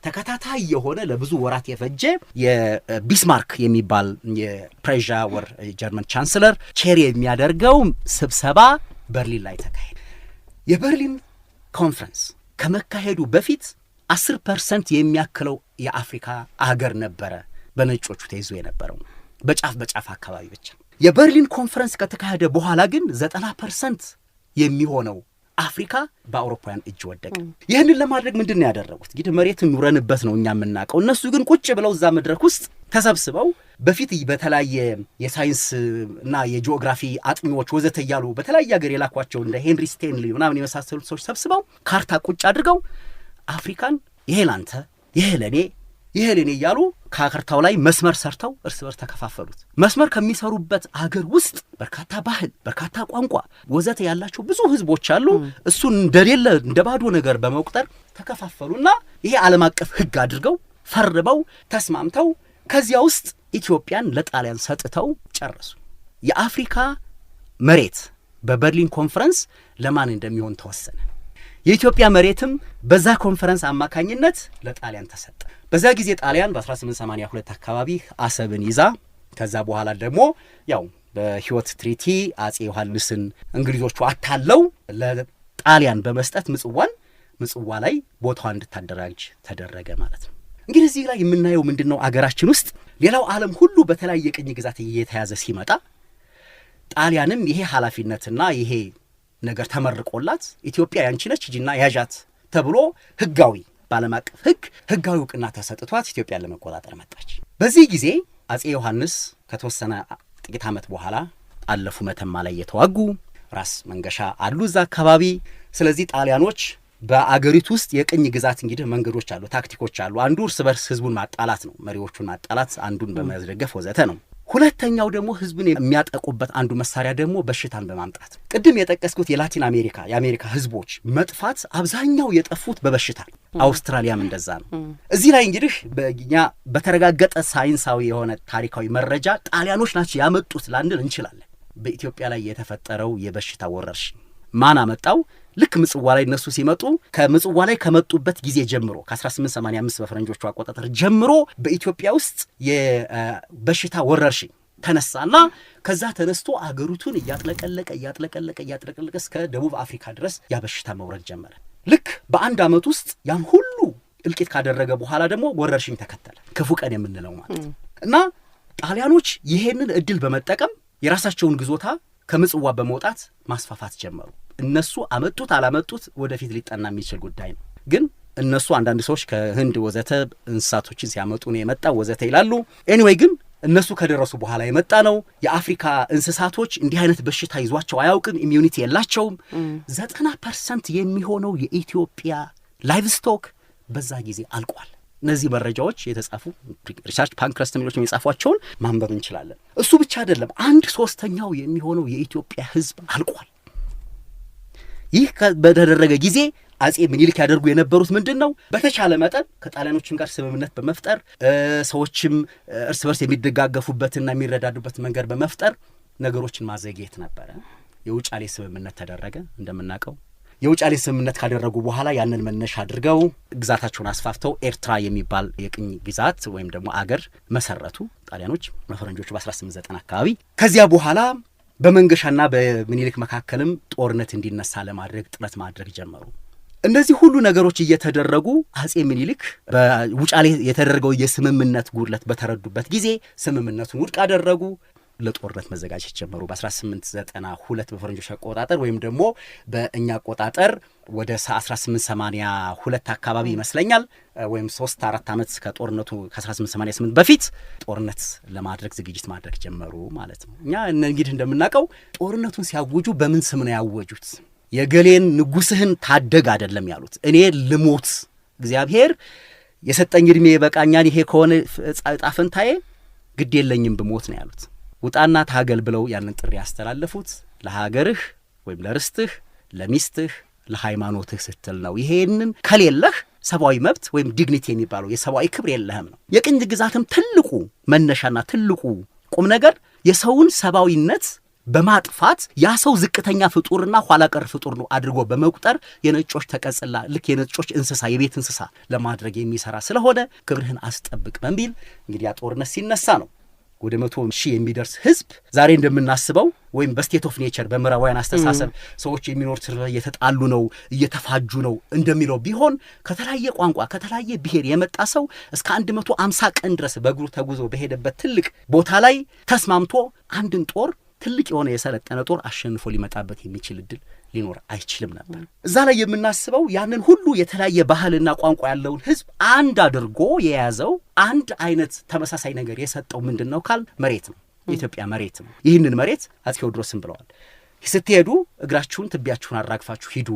ተከታታይ የሆነ ለብዙ ወራት የፈጀ የቢስማርክ የሚባል የፕሬዣ ወር ጀርመን ቻንስለር ቼር የሚያደርገው ስብሰባ በርሊን ላይ ተካሄደ። የበርሊን ኮንፈረንስ ከመካሄዱ በፊት 10% የሚያክለው የአፍሪካ አገር ነበረ በነጮቹ ተይዞ የነበረው በጫፍ አካባቢ ብቻ። የበርሊን ኮንፈረንስ ከተካሄደ በኋላ ግን 90% የሚሆነው አፍሪካ በአውሮፓውያን እጅ ወደቀ። ይህንን ለማድረግ ምንድን ነው ያደረጉት? እንግዲህ መሬትን ኑረንበት ነው እኛ የምናውቀው። እነሱ ግን ቁጭ ብለው እዛ መድረክ ውስጥ ተሰብስበው በፊት በተለያየ የሳይንስ እና የጂኦግራፊ አጥኚዎች ወዘተ እያሉ በተለያየ ሀገር የላኳቸው እንደ ሄንሪ ስቴንሊ ምናምን የመሳሰሉት ሰዎች ሰብስበው ካርታ ቁጭ አድርገው አፍሪካን ይሄ ላንተ ይሄ ለኔ ይሄ ለኔ እያሉ ካርታው ላይ መስመር ሰርተው እርስ በርስ ተከፋፈሉት። መስመር ከሚሰሩበት አገር ውስጥ በርካታ ባህል፣ በርካታ ቋንቋ ወዘተ ያላቸው ብዙ ህዝቦች አሉ። እሱን እንደሌለ እንደ ባዶ ነገር በመቁጠር ተከፋፈሉና ይሄ ዓለም አቀፍ ህግ አድርገው ፈርበው ተስማምተው ከዚያ ውስጥ ኢትዮጵያን ለጣሊያን ሰጥተው ጨረሱ። የአፍሪካ መሬት በበርሊን ኮንፈረንስ ለማን እንደሚሆን ተወሰነ። የኢትዮጵያ መሬትም በዛ ኮንፈረንስ አማካኝነት ለጣሊያን ተሰጠ። በዛ ጊዜ ጣሊያን በ1882 አካባቢ አሰብን ይዛ ከዛ በኋላ ደግሞ ያው በህይወት ትሪቲ አጼ ዮሐንስን እንግሊዞቹ አታለው ለጣሊያን በመስጠት ምጽዋ ላይ ቦታዋ እንድታደራጅ ተደረገ ማለት ነው። እንግዲህ እዚህ ላይ የምናየው ምንድነው? አገራችን ውስጥ ሌላው ዓለም ሁሉ በተለያየ ቅኝ ግዛት እየተያዘ ሲመጣ ጣሊያንም ይሄ ኃላፊነትና ይሄ ነገር ተመርቆላት ኢትዮጵያ ያንቺ ነች ሂጂና ያዣት ተብሎ ህጋዊ ባለም አቀፍ ህጋዊ እውቅና ተሰጥቷት ኢትዮጵያን ለመቆጣጠር መጣች። በዚህ ጊዜ አጼ ዮሐንስ ከተወሰነ ጥቂት ዓመት በኋላ አለፉ። መተማ ላይ የተዋጉ ራስ መንገሻ አሉ እዛ አካባቢ። ስለዚህ ጣሊያኖች በአገሪቱ ውስጥ የቅኝ ግዛት እንግዲህ መንገዶች አሉ፣ ታክቲኮች አሉ። አንዱ እርስ በርስ ህዝቡን ማጣላት ነው፣ መሪዎቹን ማጣላት፣ አንዱን በመደገፍ ወዘተ ነው። ሁለተኛው ደግሞ ህዝብን የሚያጠቁበት አንዱ መሳሪያ ደግሞ በሽታን በማምጣት ቅድም የጠቀስኩት የላቲን አሜሪካ የአሜሪካ ህዝቦች መጥፋት አብዛኛው የጠፉት በበሽታ ነው። አውስትራሊያም እንደዛ ነው። እዚህ ላይ እንግዲህ በእኛ በተረጋገጠ ሳይንሳዊ የሆነ ታሪካዊ መረጃ ጣሊያኖች ናቸው ያመጡት ላንል እንችላለን። በኢትዮጵያ ላይ የተፈጠረው የበሽታ ወረርሽኝ ማን አመጣው? ልክ ምጽዋ ላይ እነሱ ሲመጡ ከምጽዋ ላይ ከመጡበት ጊዜ ጀምሮ ከ1885 በፈረንጆቹ አቆጣጠር ጀምሮ በኢትዮጵያ ውስጥ የበሽታ ወረርሽኝ ተነሳና ከዛ ተነስቶ አገሪቱን እያጥለቀለቀ እስከ ደቡብ አፍሪካ ድረስ ያ በሽታ መውረድ ጀመረ። ልክ በአንድ ዓመት ውስጥ ያን ሁሉ እልቂት ካደረገ በኋላ ደግሞ ወረርሽኝ ተከተለ፣ ክፉ ቀን የምንለው ማለት እና ጣሊያኖች ይሄንን እድል በመጠቀም የራሳቸውን ግዞታ ከምጽዋ በመውጣት ማስፋፋት ጀመሩ። እነሱ አመጡት አላመጡት ወደፊት ሊጠና የሚችል ጉዳይ ነው። ግን እነሱ አንዳንድ ሰዎች ከህንድ ወዘተ እንስሳቶችን ሲያመጡ ነው የመጣው ወዘተ ይላሉ። ኤኒዌይ ግን እነሱ ከደረሱ በኋላ የመጣ ነው። የአፍሪካ እንስሳቶች እንዲህ አይነት በሽታ ይዟቸው አያውቅም፣ ኢሚዩኒቲ የላቸውም። 90% የሚሆነው የኢትዮጵያ ላይቭስቶክ በዛ ጊዜ አልቋል። እነዚህ መረጃዎች የተጻፉ ሪቻርድ ፓንክረስት የሚሎች የጻፏቸውን ማንበብ እንችላለን። እሱ ብቻ አይደለም፣ 1/3 የሚሆነው የኢትዮጵያ ሕዝብ አልቋል። ይህ በተደረገ ጊዜ አጼ ምኒልክ ያደርጉ የነበሩት ምንድን ነው? በተቻለ መጠን ከጣሊያኖችም ጋር ስምምነት በመፍጠር ሰዎችም እርስ በርስ የሚደጋገፉበትና የሚረዳዱበት መንገድ በመፍጠር ነገሮችን ማዘግየት ነበረ። የውጫሌ ስምምነት ተደረገ። እንደምናውቀው የውጫሌ ስምምነት ካደረጉ በኋላ ያንን መነሻ አድርገው ግዛታቸውን አስፋፍተው ኤርትራ የሚባል የቅኝ ግዛት ወይም ደግሞ አገር መሰረቱ ጣሊያኖች በፈረንጆቹ በ1890 አካባቢ። ከዚያ በኋላ በመንገሻና በምኒልክ መካከልም ጦርነት እንዲነሳ ለማድረግ ጥረት ማድረግ ጀመሩ። እነዚህ ሁሉ ነገሮች እየተደረጉ አጼ ምኒልክ በውጫሌ የተደረገው የስምምነት ጉድለት በተረዱበት ጊዜ ስምምነቱን ውድቅ አደረጉ። ለጦርነት መዘጋጀት ጀመሩ። በ1892 በፈረንጆች አቆጣጠር ወይም ደግሞ በእኛ አቆጣጠር ወደ 1882 አካባቢ ይመስለኛል፣ ወይም 3-4 ዓመት ከጦርነቱ ከ1888 በፊት ጦርነት ለማድረግ ዝግጅት ማድረግ ጀመሩ ማለት ነው። እኛ እንግዲህ እንደምናውቀው ጦርነቱን ሲያውጁ በምን ስም ነው ያወጁት? የገሌን ንጉስህን ታደግ አይደለም ያሉት። እኔ ልሞት፣ እግዚአብሔር የሰጠኝ ዕድሜ ይበቃኛል፣ ይሄ ከሆነ ዕጣ ፈንታዬ ግድ የለኝም ብሞት ነው ያሉት። ውጣና ታገል ብለው ያንን ጥሪ ያስተላለፉት ለሀገርህ ወይም ለርስትህ፣ ለሚስትህ፣ ለሃይማኖትህ ስትል ነው። ይሄንን ከሌለህ ሰብአዊ መብት ወይም ዲግኒቲ የሚባለው የሰብአዊ ክብር የለህም ነው። የቅኝ ግዛትም ትልቁ መነሻና ትልቁ ቁም ነገር የሰውን ሰብአዊነት በማጥፋት ያ ሰው ዝቅተኛ ፍጡርና ኋላቀር ፍጡር ነው አድርጎ በመቁጠር የነጮች ተቀጽላ ልክ የነጮች እንስሳ የቤት እንስሳ ለማድረግ የሚሰራ ስለሆነ ክብርህን አስጠብቅ በሚል እንግዲህ ያ ጦርነት ሲነሳ ነው ወደ 100,000 የሚደርስ ህዝብ ዛሬ እንደምናስበው ወይም በስቴት ኦፍ ኔቸር በምዕራባውያን አስተሳሰብ ሰዎች የሚኖሩት እየተጣሉ ነው እየተፋጁ ነው እንደሚለው ቢሆን ከተለያየ ቋንቋ ከተለያየ ብሔር የመጣ ሰው እስከ 150 ቀን ድረስ በእግሩ ተጉዞ በሄደበት ትልቅ ቦታ ላይ ተስማምቶ አንድን ጦር ትልቅ የሆነ የሰለጠነ ጦር አሸንፎ ሊመጣበት የሚችል እድል ሊኖር አይችልም ነበር። እዛ ላይ የምናስበው ያንን ሁሉ የተለያየ ባህልና ቋንቋ ያለውን ህዝብ አንድ አድርጎ የያዘው አንድ አይነት ተመሳሳይ ነገር የሰጠው ምንድን ነው ካል መሬት ነው። የኢትዮጵያ መሬት ነው። ይህንን መሬት አፄ ቴዎድሮስም ብለዋል፣ ስትሄዱ እግራችሁን ትቢያችሁን አራግፋችሁ ሂዱ፣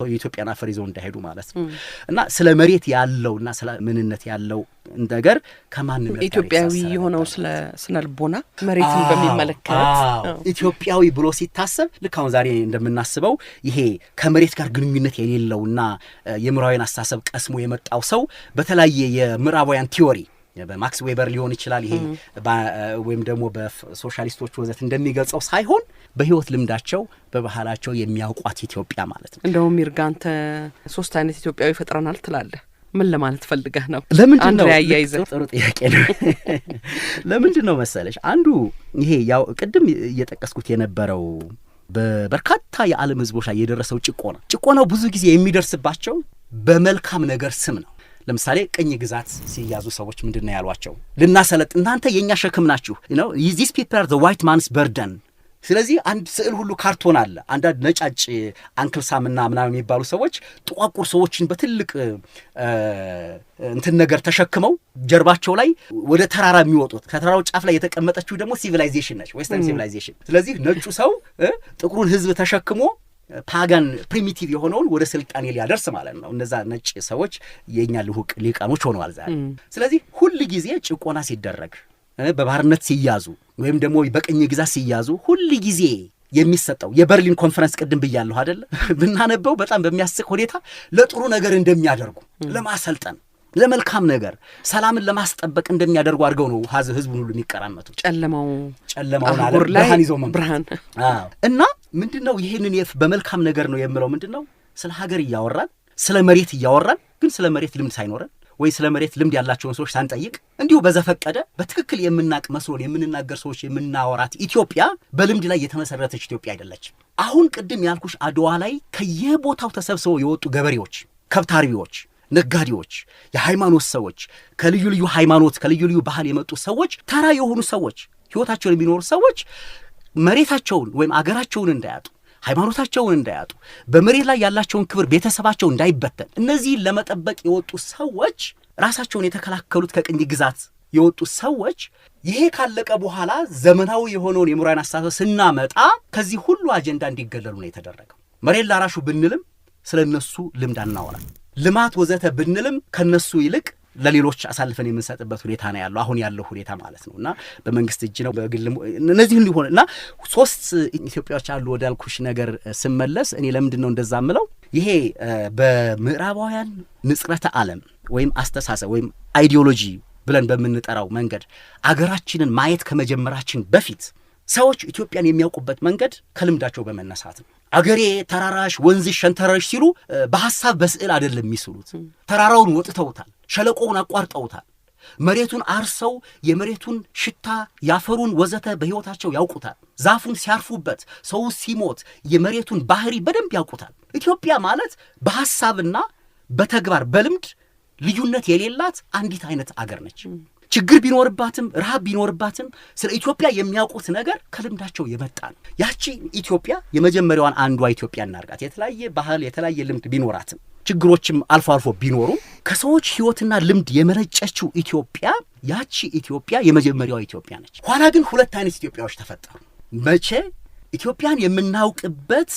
የኢትዮጵያን አፈር ይዘው እንዳይሄዱ ማለት ነው። እና ስለ መሬት ያለውና ስለ ምንነት ያለው ነገር ከማንነት ኢትዮጵያዊ የሆነው ስለ ስነ ልቦና መሬትን በሚመለከት ኢትዮጵያዊ ብሎ ሲታሰብ ልክ አሁን ዛሬ እንደምናስበው ይሄ ከመሬት ጋር ግንኙነት የሌለውና የምዕራባውያን አስተሳሰብ ቀስሞ የመጣው ሰው በተለያየ የምዕራባውያን ቲዮሪ በማክስ ዌበር ሊሆን ይችላል ይሄ ወይም ደግሞ በሶሻሊስቶች ወዘት እንደሚገልጸው ሳይሆን በህይወት ልምዳቸው በባህላቸው የሚያውቋት ኢትዮጵያ ማለት ነው። እንደውም ይርጋንተ 3 አይነት ኢትዮጵያዊ ፈጥረናል ትላለህ። ምን ለማለት ፈልገህ ነው? ለምንድን ነው ያያይዘህ? ጥሩ ጥያቄ ነው። ለምንድን ነው መሰለሽ አንዱ ይሄ ያው ቅድም እየጠቀስኩት የነበረው በበርካታ የዓለም ህዝቦች ላይ የደረሰው ጭቆናው ብዙ ጊዜ የሚደርስባቸው በመልካም ነገር ስም ነው። ለምሳሌ ቅኝ ግዛት ሲያዙ ሰዎች ምንድን ነው ያሏቸው? ልናሰለጥ እናንተ የኛ ሸክም ናችሁ ነው these people are the white man's burden። ስለዚህ አንድ ስዕል ሁሉ ካርቶን አለ። አንዳንድ ነጫጭ አንክልሳምና ምናምን የሚባሉ ሰዎች ጥቋቁር ሰዎችን በትልቅ እንትን ነገር ተሸክመው ጀርባቸው ላይ ወደ ተራራ የሚወጡት ከተራራው ጫፍ ላይ የተቀመጠችው ደግሞ ሲቪላይዜሽን ነች፣ ዌስተርን ሲቪላይዜሽን። ስለዚህ ነጩ ሰው ጥቁሩን ህዝብ ተሸክሞ ፓጋን ፕሪሚቲቭ የሆነውን ወደ ስልጣኔ ሊያደርስ ማለት ነው። እነዛ ነጭ ሰዎች የኛ ልሁቅ ሊቃኖች ሆነዋል ዛሬ። ስለዚህ ሁል ጊዜ ጭቆና ሲደረግ በባርነት ሲያዙ ወይም ደግሞ በቅኝ ግዛት ሲያዙ ሁል ጊዜ የሚሰጠው የበርሊን ኮንፈረንስ ቅድም ብያለሁ አይደል? ብናነበው በጣም በሚያስቅ ሁኔታ ለጥሩ ነገር እንደሚያደርጉ ለማሰልጠን ለመልካም ነገር ሰላምን ለማስጠበቅ እንደሚያደርጉ አድርገው ነው ህዝቡን ሁሉ የሚቀራመቱ። ጨለማውን አለ ብርሃን ይዞ ብርሃን እና ምንድነው ይሄንን በመልካም ነገር ነው የምለው ምንድነው ስለ ሀገር እያወራን ስለ መሬት እያወራን ግን ስለ መሬት ልምድ ሳይኖረን ወይ ስለ መሬት ልምድ ያላቸውን ሰዎች ሳንጠይቅ እንዲሁ በዘፈቀደ በትክክል የምናቅ መስሎን የምንናገር ሰዎች የምናወራት ኢትዮጵያ በልምድ ላይ የተመሰረተች ኢትዮጵያ አይደለች። አሁን ቅድም ያልኩሽ አድዋ ላይ ከየቦታው ተሰብስበው የወጡ ገበሬዎች፣ ከብት አርቢዎች፣ ነጋዴዎች፣ የሃይማኖት ሰዎች፣ ከልዩ ልዩ ሃይማኖት ከልዩ ልዩ ባህል የመጡ ሰዎች፣ ተራ የሆኑ ሰዎች፣ ህይወታቸውን የሚኖሩ ሰዎች መሬታቸውን ወይም አገራቸውን እንዳያጡ ሃይማኖታቸውን እንዳያጡ በመሬት ላይ ያላቸውን ክብር ቤተሰባቸው እንዳይበተን እነዚህን ለመጠበቅ የወጡ ሰዎች ራሳቸውን የተከላከሉት ከቅኝ ግዛት የወጡ ሰዎች ይሄ ካለቀ በኋላ ዘመናዊ የሆነውን የምሁራን አስተሳሰብ ስናመጣ ከዚህ ሁሉ አጀንዳ እንዲገለሉ ነው የተደረገው። መሬት ላራሹ ብንልም ስለነሱ ልምድ አናወራም። ልማት ወዘተ ብንልም ከነሱ ይልቅ ለሌሎች አሳልፈን የምንሰጥበት ሁኔታ ነው ያለው አሁን ያለው ሁኔታ ማለት ነውና በመንግስት እጅ ነው በግል እነዚህ ሁሉ ሆነና ሶስት ኢትዮጵያዎች አሉ ወዳልኩሽ ነገር ስመለስ እኔ ለምንድን ነው እንደዛ ምለው ይሄ በምዕራባውያን ንጽረተ ዓለም ወይም አስተሳሰብ ወይም አይዲዮሎጂ ብለን በምንጠራው መንገድ አገራችንን ማየት ከመጀመራችን በፊት ሰዎች ኢትዮጵያን የሚያውቁበት መንገድ ከልምዳቸው በመነሳት ነው። አገሬ ተራራሽ ወንዝሽ ሸንተረሽ ሲሉ በሐሳብ በስዕል አይደለም የሚስሉት። ተራራውን ወጥተውታል፣ ሸለቆውን አቋርጠውታል፣ መሬቱን አርሰው የመሬቱን ሽታ ያፈሩን ወዘተ በሕይወታቸው ያውቁታል። ዛፉን ሲያርፉበት ሰው ሲሞት የመሬቱን ባህሪ በደንብ ያውቁታል። ኢትዮጵያ ማለት በሐሳብና በተግባር በልምድ ልዩነት የሌላት አንዲት አይነት አገር ነች። ችግር ቢኖርባትም ረሃብ ቢኖርባትም ስለ ኢትዮጵያ የሚያውቁት ነገር ከልምዳቸው የመጣ ነው። ያቺ ኢትዮጵያ የመጀመሪያዋን አንዷ ኢትዮጵያ እናርጋት። የተለያየ ባህል የተለያየ ልምድ ቢኖራትም ችግሮችም አልፎ አልፎ ቢኖሩ ከሰዎች ሕይወትና ልምድ የመነጨችው ኢትዮጵያ ያቺ ኢትዮጵያ የመጀመሪያዋ ኢትዮጵያ ነች። ኋላ ግን ሁለት አይነት ኢትዮጵያዎች ተፈጠሩ። መቼ ኢትዮጵያን የምናውቅበት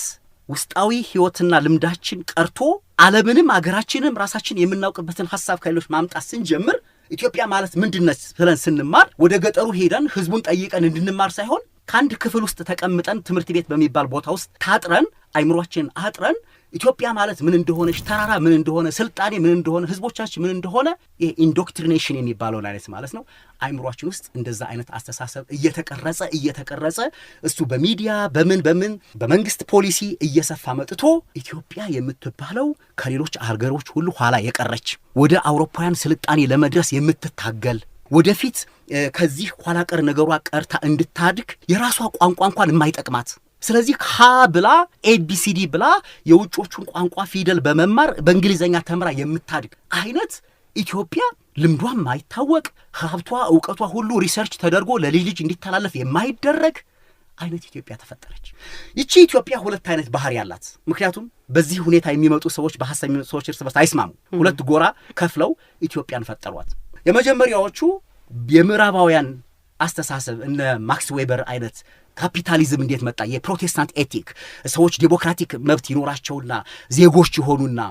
ውስጣዊ ሕይወትና ልምዳችን ቀርቶ ዓለምንም አገራችንም ራሳችን የምናውቅበትን ሐሳብ ከሌሎች ማምጣት ስንጀምር ኢትዮጵያ ማለት ምንድነች ብለን ስንማር ወደ ገጠሩ ሄደን ህዝቡን ጠይቀን እንድንማር ሳይሆን ከአንድ ክፍል ውስጥ ተቀምጠን ትምህርት ቤት በሚባል ቦታ ውስጥ ታጥረን አይምሮአችንን አጥረን ኢትዮጵያ ማለት ምን እንደሆነች፣ ተራራ ምን እንደሆነ፣ ስልጣኔ ምን እንደሆነ፣ ህዝቦቻችን ምን እንደሆነ ኢንዶክትሪኔሽን የሚባለው አይነት ማለት ነው። አይምሮአችን ውስጥ እንደዛ አይነት አስተሳሰብ እየተቀረጸ እሱ በሚዲያ በምን በመንግስት ፖሊሲ እየሰፋ መጥቶ ኢትዮጵያ የምትባለው ከሌሎች አገሮች ሁሉ ኋላ የቀረች ወደ አውሮፓውያን ስልጣኔ ለመድረስ የምትታገል ወደፊት ከዚህ ኋላ ቀር ነገሯ ቀርታ እንድታድግ የራሷ ቋንቋ እንኳን የማይጠቅማት ስለዚህ ሀ ብላ ኤቢሲዲ ብላ የውጮቹን ቋንቋ ፊደል በመማር በእንግሊዘኛ ተምራ የምታድግ አይነት ኢትዮጵያ ልምዷም ማይታወቅ ሀብቷ እውቀቷ ሁሉ ሪሰርች ተደርጎ ለልጅ ልጅ እንዲተላለፍ የማይደረግ አይነት ኢትዮጵያ ተፈጠረች። ይቺ ኢትዮጵያ ሁለት አይነት ባህሪ ያላት። ምክንያቱም በዚህ ሁኔታ የሚመጡ ሰዎች በሐሳብ የሚመጡ ሰዎች እርስ በርስ አይስማሙ። ሁለት ጎራ ከፍለው ኢትዮጵያን ፈጠሯት። የመጀመሪያዎቹ የምዕራባውያን አስተሳሰብ እነ ማክስ ዌበር አይነት ካፒታሊዝም እንዴት መጣ፣ የፕሮቴስታንት ኤቲክ ሰዎች ዴሞክራቲክ መብት ይኖራቸውና ዜጎች ይሆኑና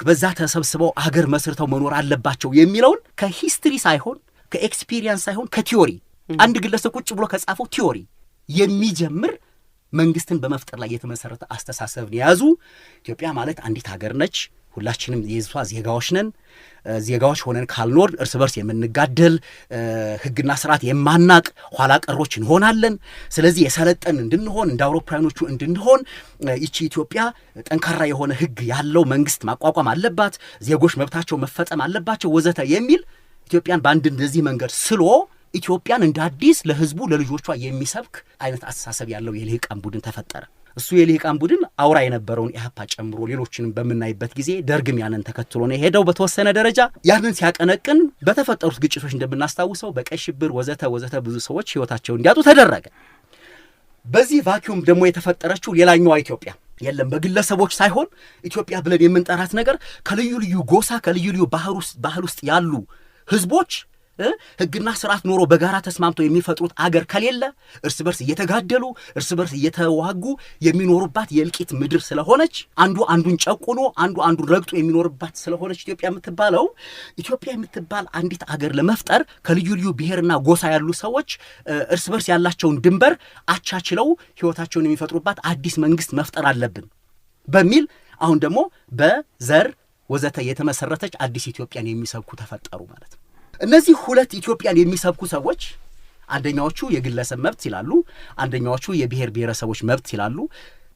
በዛ ተሰብስበው አገር መስርተው መኖር አለባቸው የሚለውን ከሂስትሪ ሳይሆን ከኤክስፒሪየንስ ሳይሆን ከቲዮሪ አንድ ግለሰብ ቁጭ ብሎ ከጻፈው ቲዮሪ የሚጀምር መንግስትን በመፍጠር ላይ የተመሰረተ አስተሳሰብ የያዙ ኢትዮጵያ ማለት አንዲት ሀገር ነች። ሁላችንም የሷ ዜጋዎች ነን። ዜጋዎች ሆነን ካልኖር እርስ በርስ የምንጋደል ሕግና ስርዓት የማናቅ ኋላ ቀሮች እንሆናለን። ስለዚህ የሰለጠን እንድንሆን እንደ አውሮፓውያኖቹ እንድንሆን ይቺ ኢትዮጵያ ጠንካራ የሆነ ሕግ ያለው መንግስት ማቋቋም አለባት፣ ዜጎች መብታቸው መፈጸም አለባቸው ወዘተ የሚል ኢትዮጵያን በአንድ እንደዚህ መንገድ ስሎ ኢትዮጵያን እንደ አዲስ ለህዝቡ ለልጆቿ የሚሰብክ አይነት አስተሳሰብ ያለው የልሂቃን ቡድን ተፈጠረ። እሱ የልሂቃን ቡድን አውራ የነበረውን ኢህአፓ ጨምሮ ሌሎችንም በምናይበት ጊዜ ደርግም ያንን ተከትሎ ነው የሄደው። በተወሰነ ደረጃ ያንን ሲያቀነቅን በተፈጠሩት ግጭቶች እንደምናስታውሰው በቀይ ሽብር ወዘተ ብዙ ሰዎች ህይወታቸውን እንዲያጡ ተደረገ። በዚህ ቫኪዩም ደግሞ የተፈጠረችው ሌላኛዋ ኢትዮጵያ የለም በግለሰቦች ሳይሆን ኢትዮጵያ ብለን የምንጠራት ነገር ከልዩ ልዩ ጎሳ ከልዩ ልዩ ባህል ውስጥ ያሉ ህዝቦች ህግና ስርዓት ኖሮ በጋራ ተስማምቶ የሚፈጥሩት አገር ከሌለ እርስ በርስ እየተጋደሉ እርስ በርስ እየተዋጉ የሚኖሩባት የእልቂት ምድር ስለሆነች አንዱ አንዱን ጨቁኖ አንዱ አንዱን ረግጦ የሚኖርባት ስለሆነች ኢትዮጵያ የምትባል አንዲት አገር ለመፍጠር ከልዩ ልዩ ብሔርና ጎሳ ያሉ ሰዎች እርስ በርስ ያላቸውን ድንበር አቻችለው ህይወታቸውን የሚፈጥሩባት አዲስ መንግስት መፍጠር አለብን በሚል አሁን ደግሞ በዘር ወዘተ የተመሰረተች አዲስ ኢትዮጵያን የሚሰብኩ ተፈጠሩ ማለት ነው። እነዚህ ሁለት ኢትዮጵያን የሚሰብኩ ሰዎች አንደኛዎቹ የግለሰብ መብት ይላሉ፣ አንደኛዎቹ የብሔር ብሔረሰቦች መብት ይላሉ።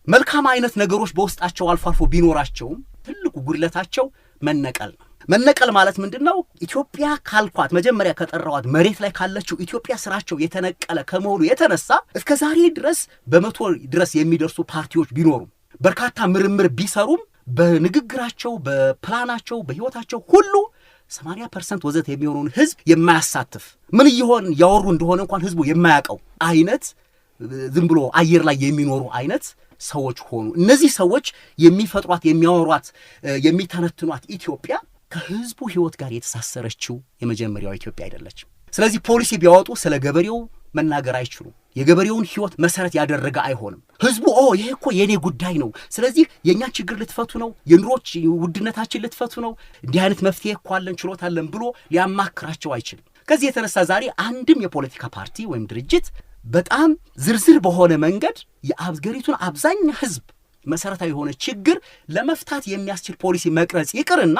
መልካም አይነት ነገሮች በውስጣቸው አልፎ አልፎ ቢኖራቸውም ትልቁ ጉድለታቸው መነቀል ነው። መነቀል ማለት ምንድነው? ኢትዮጵያ ካልኳት መጀመሪያ ከጠራዋት መሬት ላይ ካለችው ኢትዮጵያ ስራቸው የተነቀለ ከመሆኑ የተነሳ እስከ ዛሬ ድረስ በመቶ ድረስ የሚደርሱ ፓርቲዎች ቢኖሩም በርካታ ምርምር ቢሰሩም በንግግራቸው በፕላናቸው በህይወታቸው ሁሉ 80% ወዘተ የሚሆነውን ህዝብ የማያሳትፍ ምን ይሆን ያወሩ እንደሆነ እንኳን ህዝቡ የማያውቀው አይነት ዝም ብሎ አየር ላይ የሚኖሩ አይነት ሰዎች ሆኑ። እነዚህ ሰዎች የሚፈጥሯት የሚያወሯት የሚተነትኗት ኢትዮጵያ ከህዝቡ ህይወት ጋር የተሳሰረችው የመጀመሪያው ኢትዮጵያ አይደለችም። ስለዚህ ፖሊሲ ቢያወጡ ስለ ገበሬው መናገር አይችሉም። የገበሬውን ህይወት መሰረት ያደረገ አይሆንም። ህዝቡ ይሄ እኮ የኔ ጉዳይ ነው፣ ስለዚህ የኛ ችግር ልትፈቱ ነው፣ የኑሮች ውድነታችን ልትፈቱ ነው፣ እንዲህ አይነት መፍትሄ እኮ አለን ችሎታ አለን ብሎ ሊያማክራቸው አይችልም። ከዚህ የተነሳ ዛሬ አንድም የፖለቲካ ፓርቲ ወይም ድርጅት በጣም ዝርዝር በሆነ መንገድ የአገሪቱን አብዛኛው ህዝብ መሰረታዊ የሆነ ችግር ለመፍታት የሚያስችል ፖሊሲ መቅረጽ ይቅርና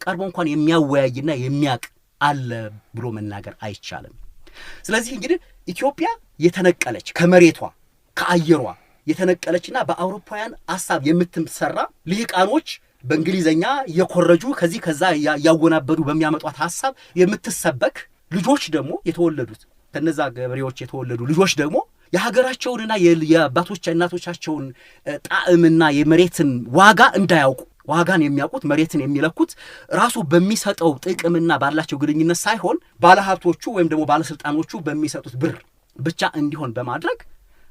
ቀርቦ እንኳን የሚያወያይና የሚያቅ አለ ብሎ መናገር አይቻልም። ስለዚህ እንግዲህ ኢትዮጵያ የተነቀለች ከመሬቷ ከአየሯ የተነቀለችና በአውሮፓውያን ሐሳብ የምትሰራ ልሂቃኖች በእንግሊዘኛ የኮረጁ ከዚህ ከዛ ያወናበዱ በሚያመጧት ሐሳብ የምትሰበክ ልጆች ደግሞ የተወለዱት ከነዛ ገበሬዎች የተወለዱ ልጆች ደግሞ የሀገራቸውንና የአባቶች እናቶቻቸውን ጣዕምና የመሬትን ዋጋ እንዳያውቁ ዋጋን የሚያውቁት መሬትን የሚለኩት ራሱ በሚሰጠው ጥቅምና ባላቸው ግንኙነት ሳይሆን ባለሀብቶቹ ወይም ደግሞ ባለስልጣኖቹ በሚሰጡት ብር ብቻ እንዲሆን በማድረግ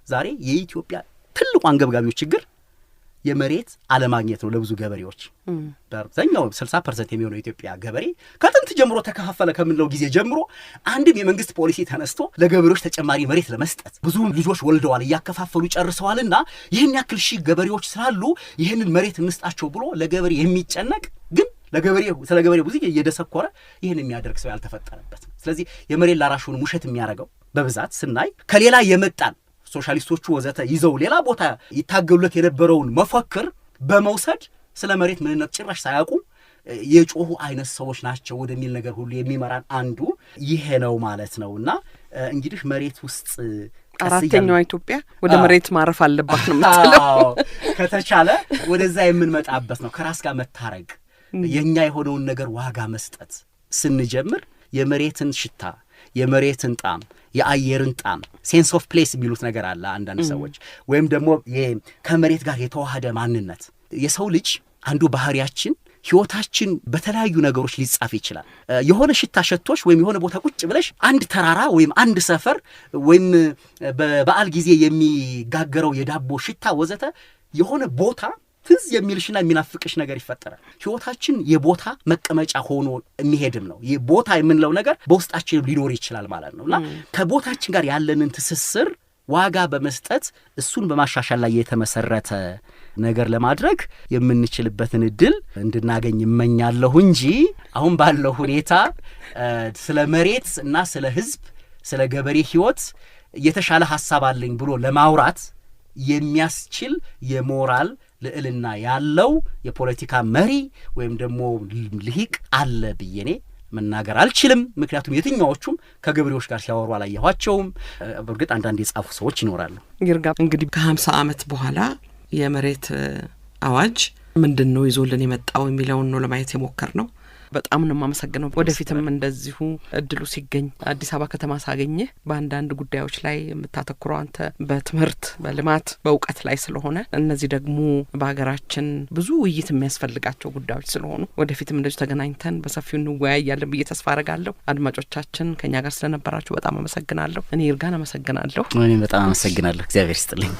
ዛሬ የኢትዮጵያ ትልቁ አንገብጋቢው ችግር የመሬት አለማግኘት ነው። ለብዙ ገበሬዎች በአብዛኛው 60% የሚሆነው የኢትዮጵያ ገበሬ ከጥንት ጀምሮ ተከፋፈለ ከምንለው ጊዜ ጀምሮ አንድም የመንግስት ፖሊሲ ተነስቶ ለገበሬዎች ተጨማሪ መሬት ለመስጠት ብዙ ልጆች ወልደዋል፣ እያከፋፈሉ ጨርሰዋልና ይህን ያክል ሺህ ገበሬዎች ስላሉ ይህንን መሬት እንስጣቸው ብሎ ለገበሬ የሚጨነቅ ግን ስለ ገበሬ ብዙ እየደሰኮረ ይህን የሚያደርግ ሰው ያልተፈጠረበት። ስለዚህ የመሬት ላራሹን ውሸት የሚያደርገው በብዛት ስናይ ከሌላ የመጣን ሶሻሊስቶቹ ወዘተ ይዘው ሌላ ቦታ ይታገሉለት የነበረውን መፈክር በመውሰድ ስለ መሬት ምንነት ጭራሽ ሳያውቁ የጮሁ አይነት ሰዎች ናቸው ወደሚል ነገር ሁሉ የሚመራን አንዱ ይሄ ነው ማለት ነውና እንግዲህ መሬት ውስጥ አራተኛዋ ኢትዮጵያ ወደ መሬት ማረፍ አለባት ነው የምትለው። ከተቻለ ወደዛ የምንመጣበት ነው። ከራስ ጋር መታረግ፣ የኛ የሆነውን ነገር ዋጋ መስጠት ስንጀምር የመሬትን ሽታ፣ የመሬትን ጣም፣ የአየርን ጣም ሴንስ ኦፍ ፕሌስ የሚሉት ነገር አለ አንዳንድ ሰዎች፣ ወይም ደግሞ ከመሬት ጋር የተዋሃደ ማንነት። የሰው ልጅ አንዱ ባህሪያችን ህይወታችን በተለያዩ ነገሮች ሊጻፍ ይችላል። የሆነ ሽታ ሸቶሽ ወይም የሆነ ቦታ ቁጭ ብለሽ አንድ ተራራ ወይም አንድ ሰፈር ወይም በበዓል ጊዜ የሚጋገረው የዳቦ ሽታ ወዘተ የሆነ ቦታ ትዝ የሚልሽና የሚናፍቅሽ ነገር ይፈጠራል። ህይወታችን የቦታ መቀመጫ ሆኖ የሚሄድም ነው። የቦታ የምንለው ነገር በውስጣችን ሊኖር ይችላል ማለት ነውና ከቦታችን ጋር ያለንን ትስስር ዋጋ በመስጠት እሱን በማሻሻል ላይ የተመሰረተ ነገር ለማድረግ የምንችልበትን እድል እንድናገኝ እመኛለሁ እንጂ አሁን ባለው ሁኔታ ስለ መሬት እና ስለ ህዝብ፣ ስለ ገበሬ ህይወት የተሻለ ሐሳብ አለኝ ብሎ ለማውራት የሚያስችል የሞራል ልዕልና ያለው የፖለቲካ መሪ ወይም ደግሞ ልሂቅ አለ ብዬ እኔ መናገር አልችልም። ምክንያቱም የትኛዎቹም ከገበሬዎች ጋር ሲያወሩ አላየኋቸውም። በእርግጥ አንዳንድ የጻፉ ሰዎች ይኖራሉ። ይርጋ እንግዲህ ከ50 ዓመት በኋላ የመሬት አዋጅ ምንድን ነው ይዞልን የመጣው የሚለውን ነው ለማየት የሞከር ነው። በጣም ነው የማመሰግነው። ወደፊትም እንደዚሁ እድሉ ሲገኝ አዲስ አበባ ከተማ ሳገኘህ በአንዳንድ ጉዳዮች ላይ የምታተኩረው አንተ በትምህርት በልማት በእውቀት ላይ ስለሆነ እነዚህ ደግሞ በሀገራችን ብዙ ውይይት የሚያስፈልጋቸው ጉዳዮች ስለሆኑ ወደፊትም እንደዚሁ ተገናኝተን በሰፊው እንወያያለን ብዬ ተስፋ አደርጋለሁ። አድማጮቻችን ከኛ ጋር ስለነበራችሁ በጣም አመሰግናለሁ። እኔ ይርጋን አመሰግናለሁ። እኔ በጣም አመሰግናለሁ። እግዚአብሔር ይስጥልኝ።